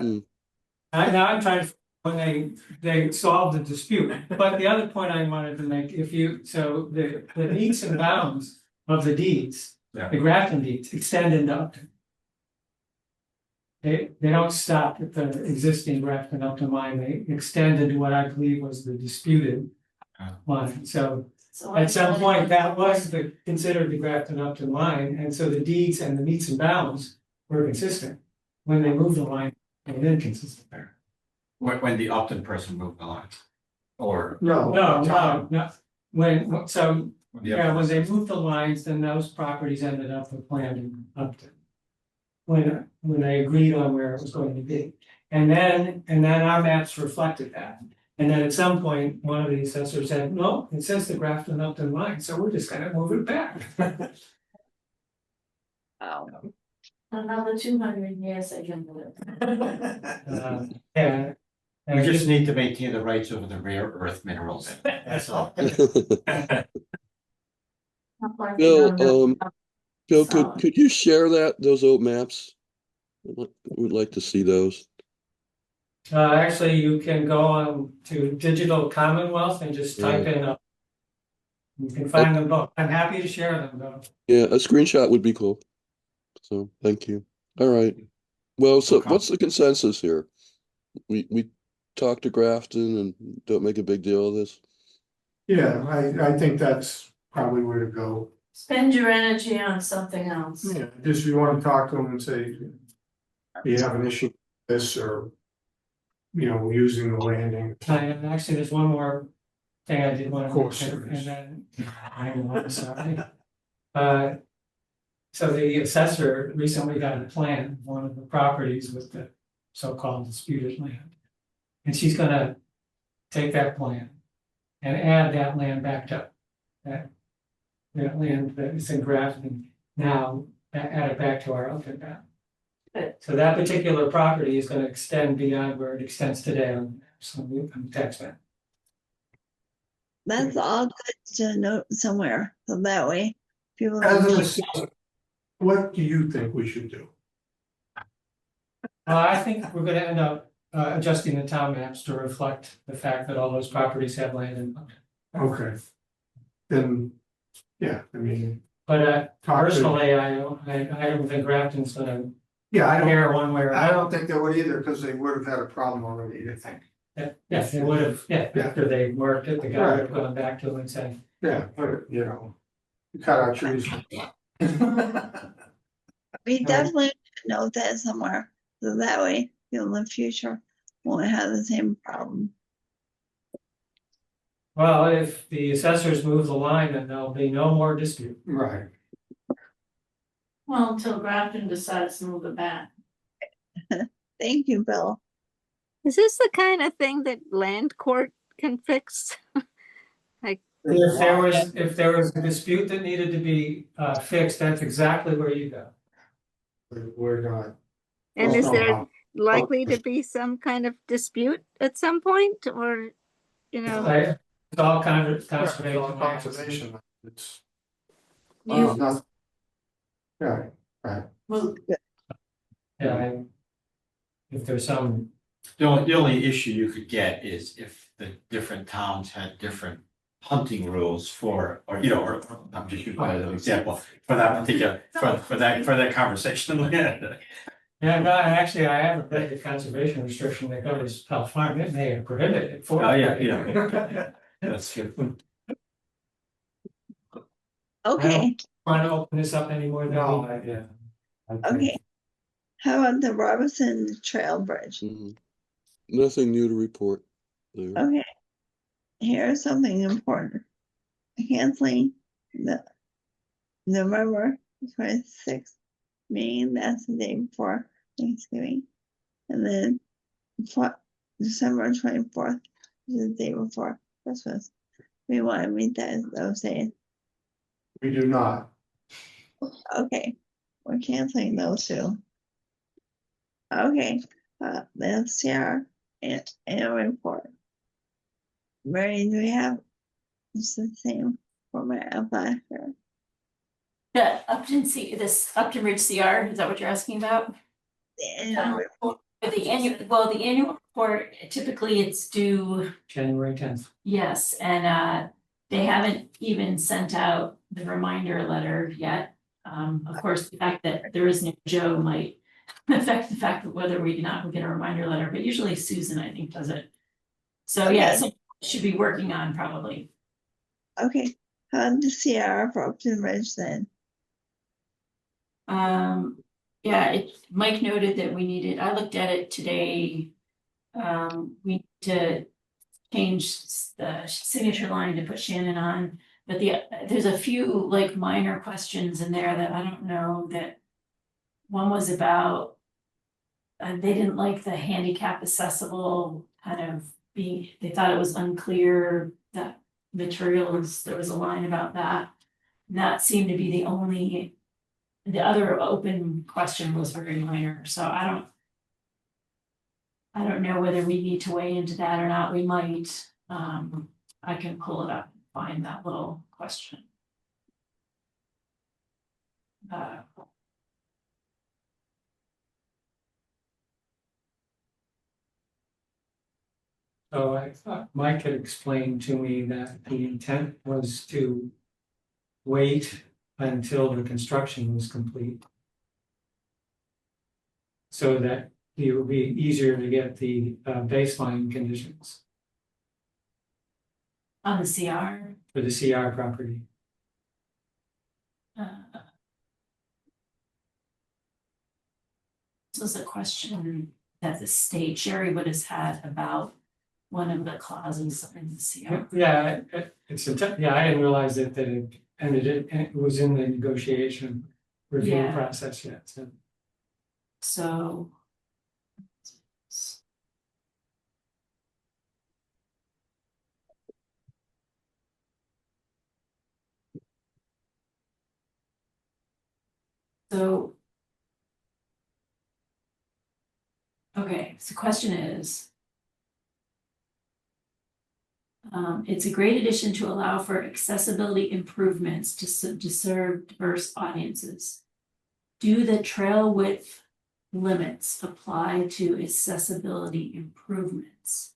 F: Hmm.
K: Now I'm trying to, when they solved the dispute, but the other point I wanted to make, so the meets and bounds of the deeds,
I: Yeah.
K: the Grafton deeds extend into Upton. They don't stop at the existing Grafton Upton line, they extend into what I believe was the disputed line, so. At some point, that was considered the Grafton Upton line, and so the deeds and the meets and bounds were consistent. When they moved the line, they were inconsistent there.
I: When the Upton person moved the line. Or.
K: No, when
I: Yeah.
K: they moved the lines, then those properties ended up with land in Upton. When they agreed on where it was going to be, and then our maps reflected that. And then at some point, one of the assessors said, no, it says the Grafton Upton line, so we're just gonna move it back.
G: Another 200 years I can live.
K: Yeah.
I: You just need to maintain the rights over the rare earth minerals. That's all.
F: Bill, Bill, could you share those old maps? We'd like to see those.
K: Actually, you can go on to Digital Commonwealth and just type in up. You can find them both. I'm happy to share them though.
F: Yeah, a screenshot would be cool. So, thank you. All right. Well, so what's the consensus here? We talk to Grafton and don't make a big deal of this?
H: Yeah, I think that's probably where to go.
G: Spend your energy on something else.
H: Yeah, just if you want to talk to them and say, you have an issue with this or, you know, using the landing.
K: And actually, there's one more thing I did want to.
H: Of course
K: mention,
H: there is.
K: and then I'm sorry. So the assessor recently got a plan of one of the properties with the so-called disputed land. And she's gonna take that plan and add that land back to that. That land that is in Grafton now, add it back to our Upton map.
B: Good.
K: So that particular property is gonna extend beyond where it extends today on the tax map.
A: That's all good to note somewhere, so that way people.
H: As an
A: can-
H: assessor, what do you think we should do?
K: I think we're gonna end up adjusting the town maps to reflect the fact that all those properties have land in them.
H: Okay. Then, yeah, I mean,
K: But
H: Talk to-
K: personally, I don't think Grafton's gonna
H: yeah, I
K: care one way or
H: I
K: another.
H: don't think they would either, because they would have had a problem already, I think.
K: Yeah, they would have,
H: Yeah.
K: after they worked it, the guy would have gone back to him and said,
H: Yeah, but, you know, you cut out trees.
A: We definitely should note that somewhere, so that way people in the future won't have the same problem.
K: well, if the assessors move the line, then there'll be no more dispute.
H: Right.
G: Well, until Grafton decides to move it back.
A: Thank you, Bill.
J: Is this the kind of thing that land court can fix?
K: If there was a dispute that needed to be fixed, that's exactly where you go.
H: We're not.
J: And
H: Well,
J: is
H: no,
J: there likely to be some kind of dispute at some point, or, you know?
K: Like, it's all kind of
H: It's all
K: conservation.
H: conservation, it's.
G: You-
H: Nothing. Right,
G: Well,
K: Yeah, if there's some,
I: The only issue you could get is if the different towns had different hunting rules for, or, you know, or I'm just using that as an example, for that particular, for that conversation.
K: yeah, no, actually, I have a big conservation restriction that covers how farm, it may have prohibited it for.
I: Oh, yeah. That's good.
A: Okay,
K: Want to open this up anymore? than
H: no,
K: we-
H: yeah.
A: okay. How about the Robinson Trail Bridge?
F: Mhm. Nothing new to report there.
A: Okay. Here's something important. Canceling the November 26th meeting, that's the day before Thanksgiving. And then December 24th is the day before Christmas. We want to meet those days.
H: We do not.
A: Okay, we're canceling those two. Okay, the CR and report. Mary, do we have, it's the same format of last year?
B: The Upton Ridge CR, is that what you're asking about?
A: The annual report.
B: The annual report, typically it's due,
K: January 10th.
B: yes, and they haven't even sent out the reminder letter yet. Of course, the fact that there is no Joe might affect the fact that whether we do not get a reminder letter, but usually Susan, I think, does it. So yeah, so should be working on probably.
A: Okay, the CR for Upton Ridge then.
B: Yeah, Mike noted that we needed, I looked at it today. We need to change the signature line to put Shannon on, but there's a few like minor questions in there that I don't know that. One was about. They didn't like the handicap accessible kind of they thought it was unclear that materials, there was a line about that. And that seemed to be the other open question was very minor, so I don't know whether we need to weigh into that or not, we might, I can pull it up and find that little question.
K: So I thought Mike had explained to me that the intent was to wait until the construction was complete. So that it would be easier to get the baseline conditions
B: On the CR.
K: for the CR property.
B: This was a question that the state, Sherry would have had about one of the clauses in the CR.
K: Yeah, yeah, I didn't realize that it was in the negotiation review
B: Yeah.
K: process yet, so.
B: So. So. Okay, so the question is. It's a great addition to allow for accessibility improvements to serve diverse audiences. Do the trail width limits apply to accessibility improvements?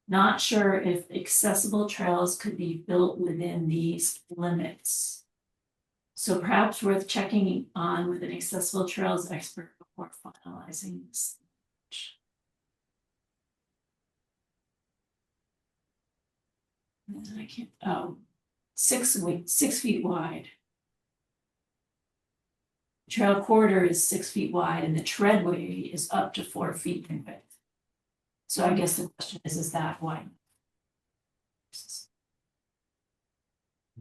B: Not sure if accessible trails could be built within these limits. So perhaps worth checking on with an accessible trails expert before finalizing this. And I can't, 6 feet wide. Trail corridor is 6 feet wide and the treadway is up to 4 feet in width. So I guess the question is that wide?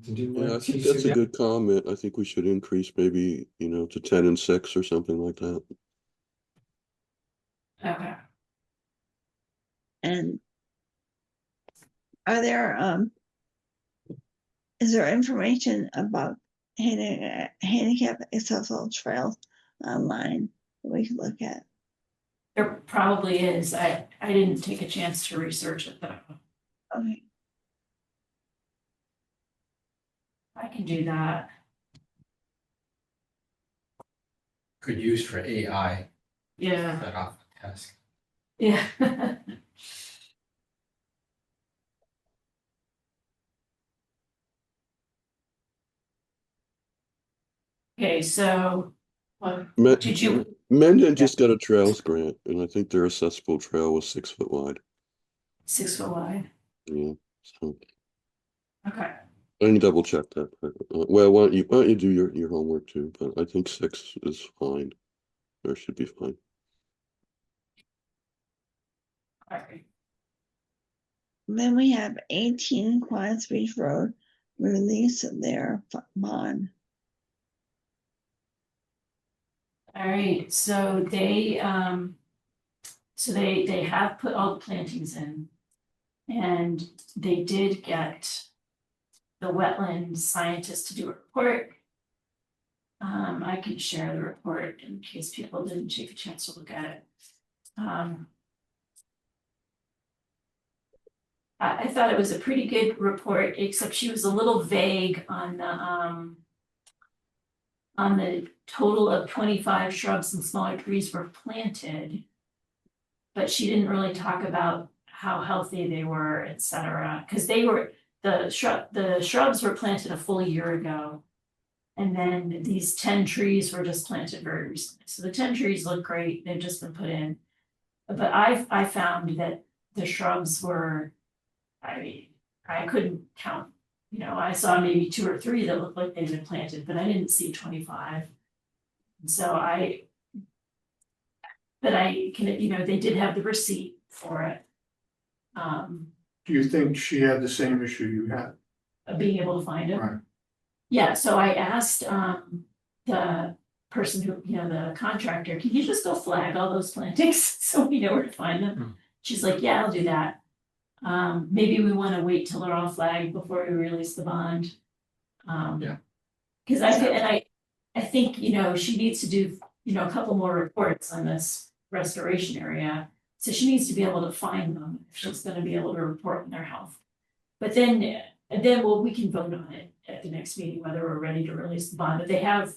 F: Yeah, I think that's a good comment. I think we should increase maybe, to 10 and 6 or something like that.
B: Okay.
A: And are there, is there information about handicap accessible trails online that we can look at?
B: There probably is. I didn't take a chance to research it though.
A: Okay.
B: I can do that.
I: Could use for AI,
B: Yeah.
I: that off the task.
B: Yeah. Okay, so what did you?
F: Mendon just got a trails grant, and I think their accessible trail was 6 foot wide.
B: 6 foot wide.
F: Yeah, so
B: Okay.
F: I can double check that. But, well, why don't you do your homework too? But I think 6 is fine, or should be fine.
B: All right.
A: Then we have 18 Quad Beach Road release their bond.
B: All right, so they have put all the plantings in. And they did get the wetland scientist to do a report. I can share the report in case people didn't take a chance to look at it. I thought it was a pretty good report, except she was a little vague on the total of 25 shrubs and smaller trees were planted. But she didn't really talk about how healthy they were, et cetera, because the shrubs were planted a full year ago. And then these 10 trees were just planted very recently. So the 10 trees look great, they've just been put in. But I found that the shrubs were, I couldn't count, I saw maybe 2 or 3 that looked like they'd been planted, but I didn't see 25. And so they did have the receipt for it.
H: Do you think she had the same issue you had?
B: Of being able to find it.
H: Right.
B: Yeah, so I asked the person who, the contractor, can you just go flag all those plantings so we know where to find them? She's like, yeah, I'll do that. Maybe we want to wait till they're all flagged before we release the bond.
I: Yeah.
B: Because I think, she needs to do, a couple more reports on this restoration area. So she needs to be able to find them if she's going to be able to report on their health. But then we can vote on it at the next meeting, whether we're ready to release the bond. But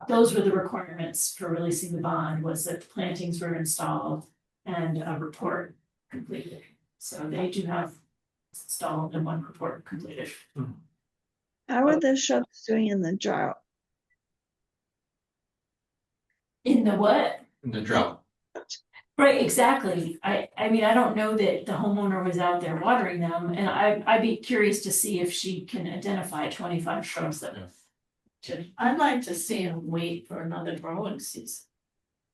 B: those were the requirements for releasing the bond, was that the plantings were installed and a report completed. So they do have installed and 1 report completed.
A: How are the shrubs doing in the drought?
B: In the what?
I: In the drought.
B: Right, exactly. I mean, I don't know that the homeowner was out there watering them, and I'd be curious to see if she can identify 25 shrubs that.
G: I'd like to see him wait for another growing season.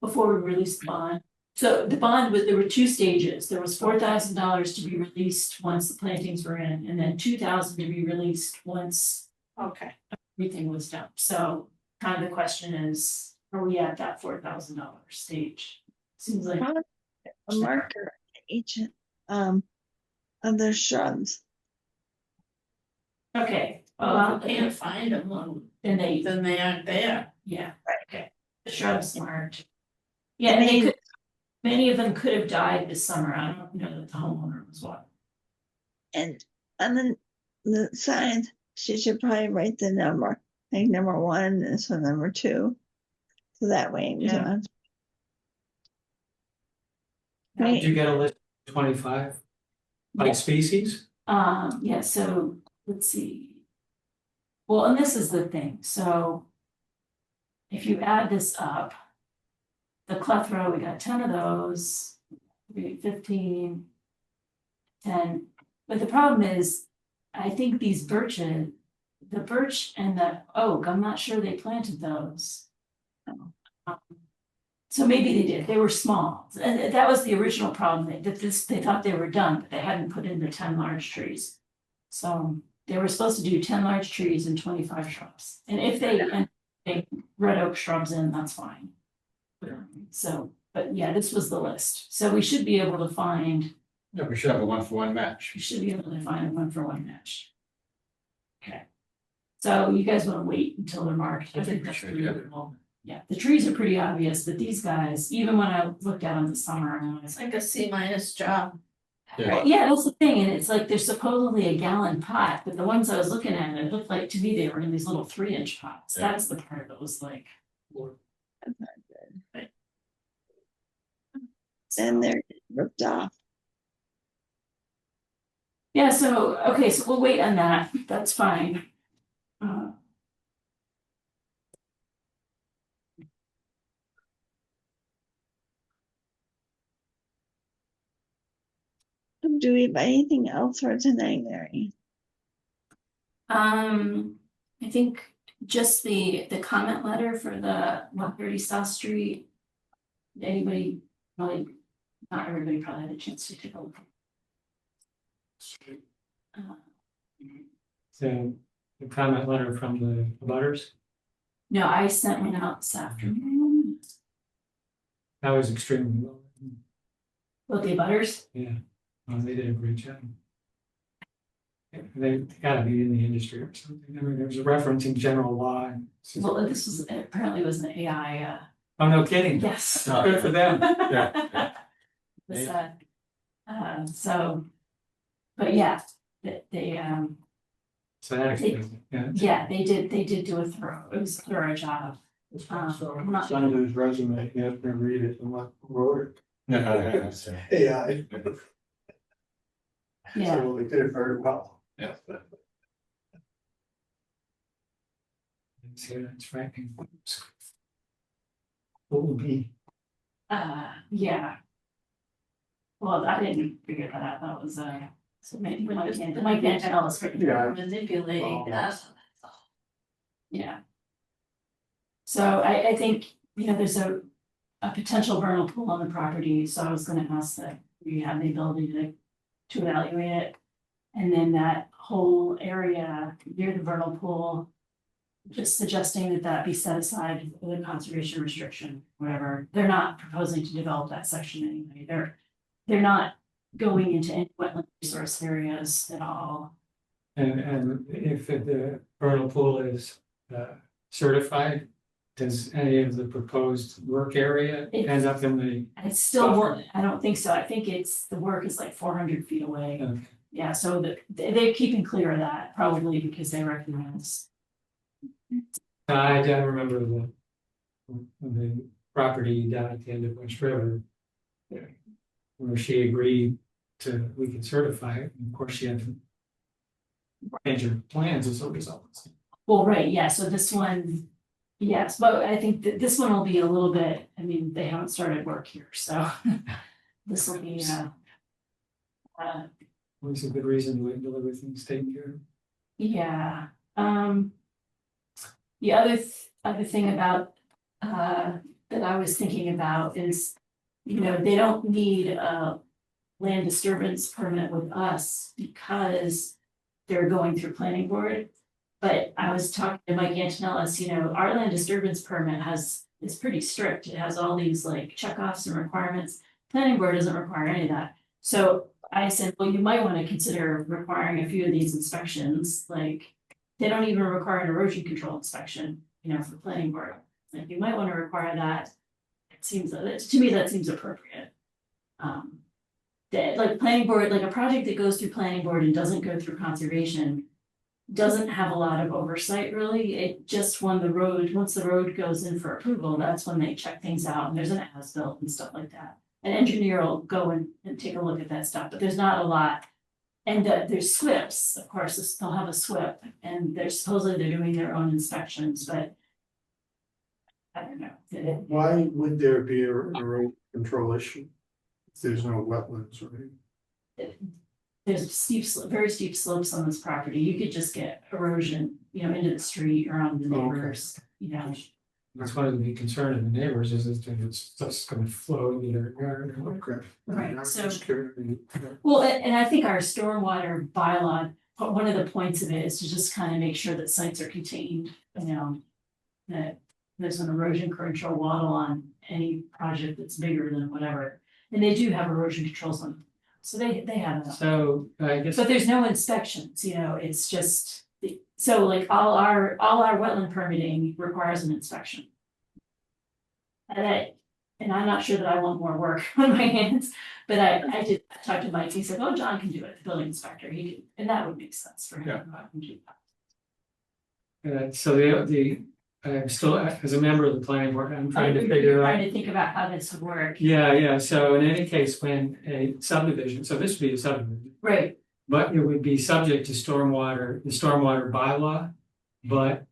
B: Before we release the bond. So the bond there were 2 stages. There was $4,000 to be released once the plantings were in, and then $2,000 to be released once everything was done. So kind of the question is, are we at that $4,000 stage? Seems like
A: a marker each of the shrubs.
B: Okay.
G: Well, I can't find them,
B: then they
G: then they aren't there.
B: yeah. Okay. shrubs marked. Yeah, and they could, many of them could have died this summer. I don't know that the homeowner was what.
A: And on the sign, she should probably write the number, like number 1 and so number 2. So that way.
K: Yeah. Did you get a list of 25 by
B: Yeah.
K: species?
B: Yeah, so let's see. Well, and this is the thing, so. If you add this up. The clethra, we got 10 of those, 15, 10, but the problem is, I think these birches, the birch and the oak, I'm not sure they planted those. So maybe they did, they were small, and that was the original problem, they thought they were done, but they hadn't put in the 10 large trees. So they were supposed to do 10 large trees and 25 shrubs, and if they red oak shrubs in, that's fine. So, but yeah, this was the list, so we should be able to find,
I: Yeah, we should have a 1-for-1 match.
B: we should be able to find a 1-for-1 match. Okay. So you guys wanna wait until they're marked?
I: I think we
B: that's
I: should,
B: pretty
I: yeah.
B: good. Yeah, the trees are pretty obvious, but these guys, even when I looked at them this summer, I was
G: It's like a C- job.
I: Yeah.
B: right, yeah, that's the thing, and it's like, there's supposedly a gallon pot, but the ones I was looking at, it looked like, to me, they were in these little 3-inch pots,
I: Yeah.
B: that's the part that was like.
A: That's not good.
B: Right.
A: Then they're ripped off.
B: Yeah, so, okay, so we'll wait on that, that's fine.
A: Do we buy anything else for tonight, Mary?
B: I think just the comment letter for the 130 South Street. Anybody, probably, not everybody probably had a chance to take a look.
K: So the comment letter from the butters,
B: No, I sent one out this afternoon.
K: that was extremely low.
B: With the butters,
K: Yeah, they did a great job. They gotta be in the industry or something. I mean, there's a reference in general law.
B: well, this was, apparently was an AI,
K: Oh, no kidding.
B: yes.
K: Good for them.
I: Yeah.
B: Was, so, but yeah, they,
K: So that explains it, yeah.
B: yeah, they did do it was a thorough job. I'm not-
H: Send his resume, he has to read it and what wrote it.
I: Yeah.
H: AI.
B: Yeah.
H: So they did it very well.
I: Yeah.
K: So that's frightening. What would be?
B: Yeah. Well, I didn't figure that out, that was, so maybe Mike Vangelis.
H: Yeah.
G: Manipulating that.
B: Yeah. So I think, there's a potential vernal pool on the property, so I was gonna ask that we have the ability to evaluate it. And then that whole area near the vernal pool, just suggesting that be set aside with a conservation restriction, whatever. They're not proposing to develop that section anyway. They're not going into any wetland resource areas at all.
K: And if the vernal pool is certified, does any of the proposed work area end up in the?
B: It's still work, I don't think so. I think the work is like 400 feet away.
K: Okay.
B: Yeah, so they're keeping clear of that, probably because they recognize.
K: I remember the property down at the end of West River. Where she agreed we can certify it, and of course she had to change her plans as a result.
B: Well, right, yeah, so this one, yes, but I think that this one will be a little bit, they haven't started work here, so. This will be,
K: Always a good reason to wait until everything's taken care of.
B: yeah, the other thing about, that I was thinking about is, they don't need a land disturbance permit with us because they're going through planning board. But I was talking to Mike Antonellis, our land disturbance permit is pretty strict. It has all these like checkoffs and requirements. Planning board doesn't require any of that. So I said, well, you might want to consider requiring a few of these inspections, like they don't even require an erosion control inspection, for planning board. Like you might want to require that. It seems, to me, that seems appropriate. That like planning board, like a project that goes through planning board and doesn't go through conservation doesn't have a lot of oversight really. It just once the road goes in for approval, that's when they check things out and there's an as-built and stuff like that. An engineer will go and take a look at that stuff, but there's not a lot. And there's SWIPs, of course, they'll have a SWIP and they're supposedly doing their own inspections, but I don't know.
H: Why would there be a erosion control issue? If there's no wetlands or anything?
B: There's very steep slopes on this property. You could just get erosion, into the street or on the neighbors,
K: That's one of the big concern of the neighbors is that it's just gonna flow into their yard.
H: Okay.
B: Right,
H: I was
B: so-
H: just curious.
B: Well, and I think our stormwater bylaw, one of the points of it is to just kind of make sure that sites are contained, that there's an erosion control wall on any project that's bigger than whatever. And they do have erosion controls on, so they have that.
K: So I guess.
B: But there's no inspections, it's just, so like all our wetland permitting requires an inspection. And I'm not sure that I want more work on my hands, but I did talk to Mike, he said, oh, John can do it, the building inspector, he can, and that would make sense for him.
K: So I'm still, as a member of the planning board, I'm trying to
B: You're
K: figure out.
B: trying to think about how this would work.
K: Yeah, so in any case, when a subdivision, so this would be a subdivision,
B: Right,
K: but it would be subject to the stormwater bylaw. But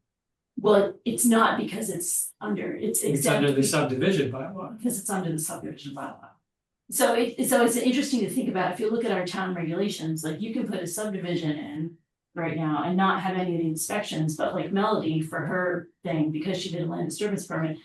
B: well, it's not because it's under
K: it's under the subdivision bylaw.
B: because it's under the subdivision bylaw. So it's interesting to think about, if you look at our town regulations, like you can put a subdivision in right now and not have any of the inspections, but like Melody for her thing, because she did a land disturbance permit.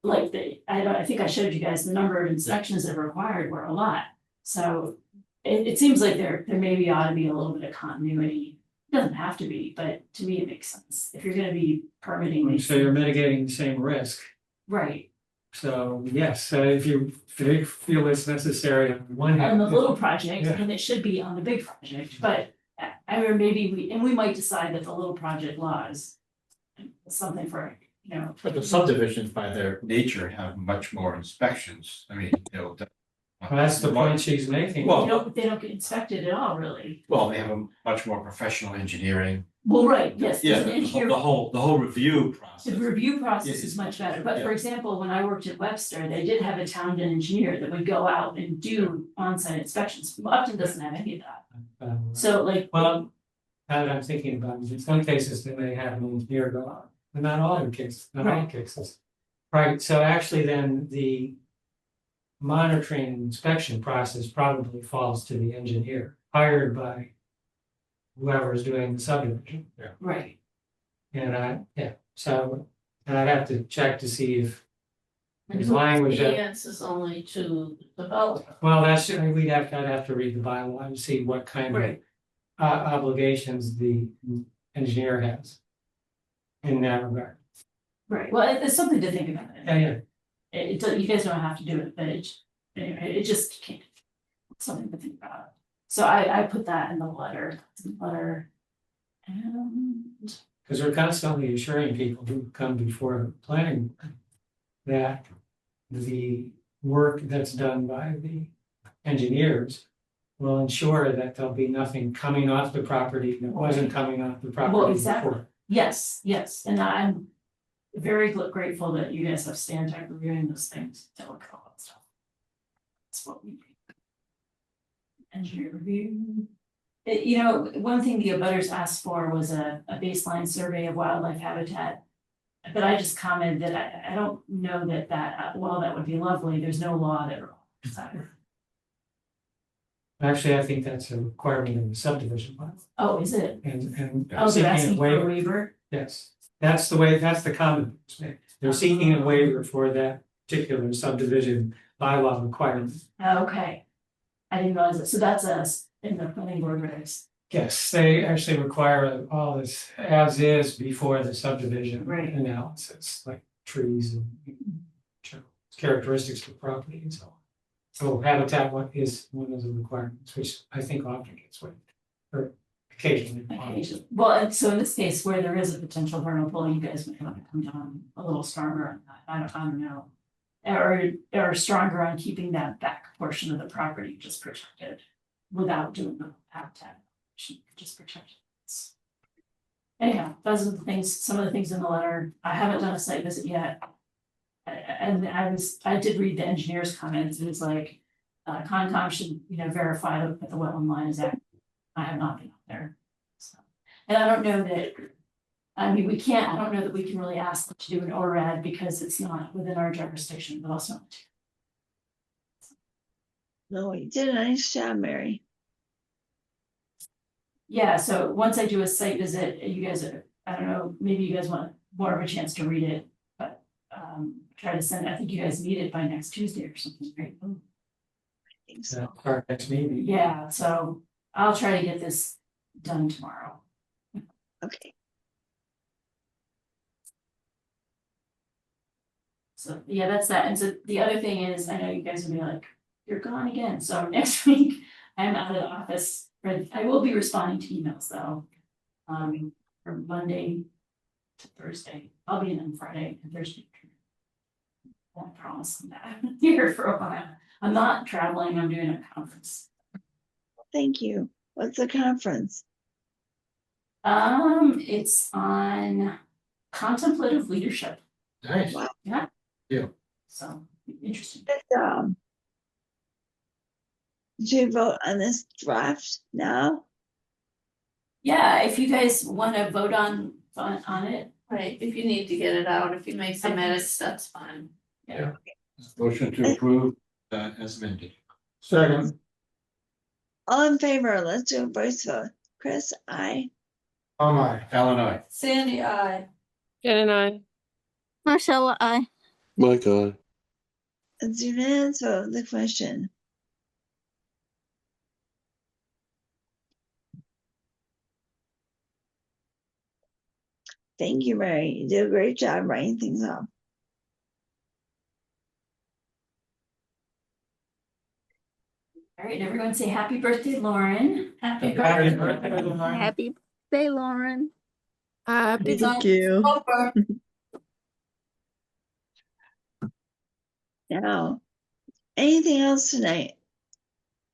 B: Like I think I showed you guys the number of inspections that were required were a lot, so it seems like there maybe ought to be a little bit of continuity. It doesn't have to be, but to me it makes sense, if you're gonna be permitting these.
K: So you're mitigating the same risk.
B: Right,
K: So yes, so if you feel it's necessary on one hand.
B: on the little project,
K: Yeah.
B: and it should be on the big project, but I mean, maybe we might decide that the little project laws. Something for,
I: But the subdivisions by their nature have much more inspections, I mean,
K: Well, that's the point she's making.
I: Well-
B: they don't get inspected at all, really.
I: Well, they have a much more professional engineering.
B: Well, right, yes,
I: Yeah,
B: there's an engineer.
I: the whole review process.
B: The review process
I: Yeah,
B: is much better, but for
I: yeah.
B: example, when I worked at Webster, they did have a town engineer that would go out and do on-site inspections. Upton doesn't have any of that, so like.
K: Well, now that I'm thinking about it, in some cases they may have an engineer go out, but not all cases, not all
B: Right.
K: cases. Right, so actually then the monitoring and inspection process probably falls to the engineer hired by whoever's doing the subdivision.
B: Right,
K: And and I'd have to check to see if
G: And
K: there's
G: who
K: language that,
G: answers only to the developer.
K: well, I'd have to read the bylaw and see what kind of
B: right,
K: obligations the engineer has in that regard.
B: right, well, it's something to think about.
K: Yeah.
B: You guys don't have to do it, but anyway, it just can't, something to think about. So I put that in the letter, and.
K: Because we're constantly assuring people who come before the planning board that the work that's done by the engineers will ensure that there'll be nothing coming off the property that wasn't coming off the property
B: Well, exactly.
K: before.
B: Yes, and I'm very grateful that you guys have Stantec reviewing those things to look at all that stuff. That's what we need. Engineer review. One thing the abutters asked for was a baseline survey of wildlife habitat. But I just commented that I don't know that while that would be lovely, there's no law that.
K: Actually, I think that's a requirement in the subdivision bylaw.
B: Oh, is it?
K: And
B: Oh, they're
K: seeking
B: asking for a
K: waiver.
B: waiver?
K: Yes, that's the comment. They're seeking a waiver for that particular subdivision bylaw requirement.
B: Okay. I didn't realize it, so that's in the planning board regs.
K: Yes, they actually require all this as is before the subdivision
B: Right.
K: analysis, like trees and characteristics of property and so on. So habitat is one of the requirements, which I think often gets waived or occasionally.
B: Occasionally. Well, and so in this case where there is a potential vernal pool, you guys might want to come down a little stronger on that. I don't know. Or stronger on keeping that back portion of the property just protected without doing the habitat. Just protect it. Anyhow, those are the things, some of the things in the letter. I haven't done a site visit yet. And I did read the engineer's comments. It was like, Concom should, verify that the wetland line is active. I have not been up there. So, and I don't know that, I don't know that we can really ask them to do an ORAD because it's not within our jurisdiction, but also.
A: No, you did a nice job, Mary.
B: Yeah, so once I do a site visit, you guys are, I don't know, maybe you guys want more of a chance to read it, but try to send, I think you guys need it by next Tuesday or something, right?
A: I think so.
K: So our next meeting.
B: Yeah, so I'll try to get this done tomorrow.
A: Okay.
B: So yeah, that's that. And so the other thing is, I know you guys will be like, you're gone again. So next week I'm out of the office. I will be responding to emails though. From Monday to Thursday. I'll be in on Friday and Thursday. I won't promise that I'm here for a while. I'm not traveling, I'm doing a conference.
A: Thank you. What's the conference?
B: It's on contemplative leadership.
I: Nice.
A: Wow.
B: Yeah.
I: Yeah.
B: So interesting.
A: Did you vote on this draft now?
B: Yeah, if you guys want to vote on it,
G: Right, if you need to get it out, if you make some edits, that's fine.
B: yeah.
I: Motion to approve, as amended.
H: Second,
A: All in favor, let's do a voice vote. Chris, aye.
H: aye.
I: Alan, I.
G: Sandy, I.
D: Jen and I.
J: Marcella, I.
F: Mike, aye.
A: It's unanimous vote of the question. Thank you, Mary. You did a great job writing things up.
B: All right, everyone say happy birthday, Lauren.
G: Happy
K: Happy
G: birthday.
K: birthday, Lauren.
J: Happy birthday, Lauren.
L: Happy
G: Thank
L: you.
A: Now, anything else tonight?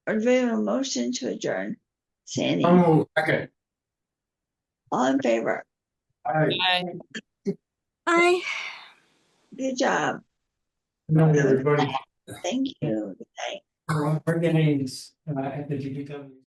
A: Or do we have a motion to adjourn? Sandy,
I: Okay.
A: all in favor?
K: Aye.
D: Bye.
J: I.
A: Good job.
H: Good night, everybody.
A: Thank you. Good night.
K: We're getting at the DPW.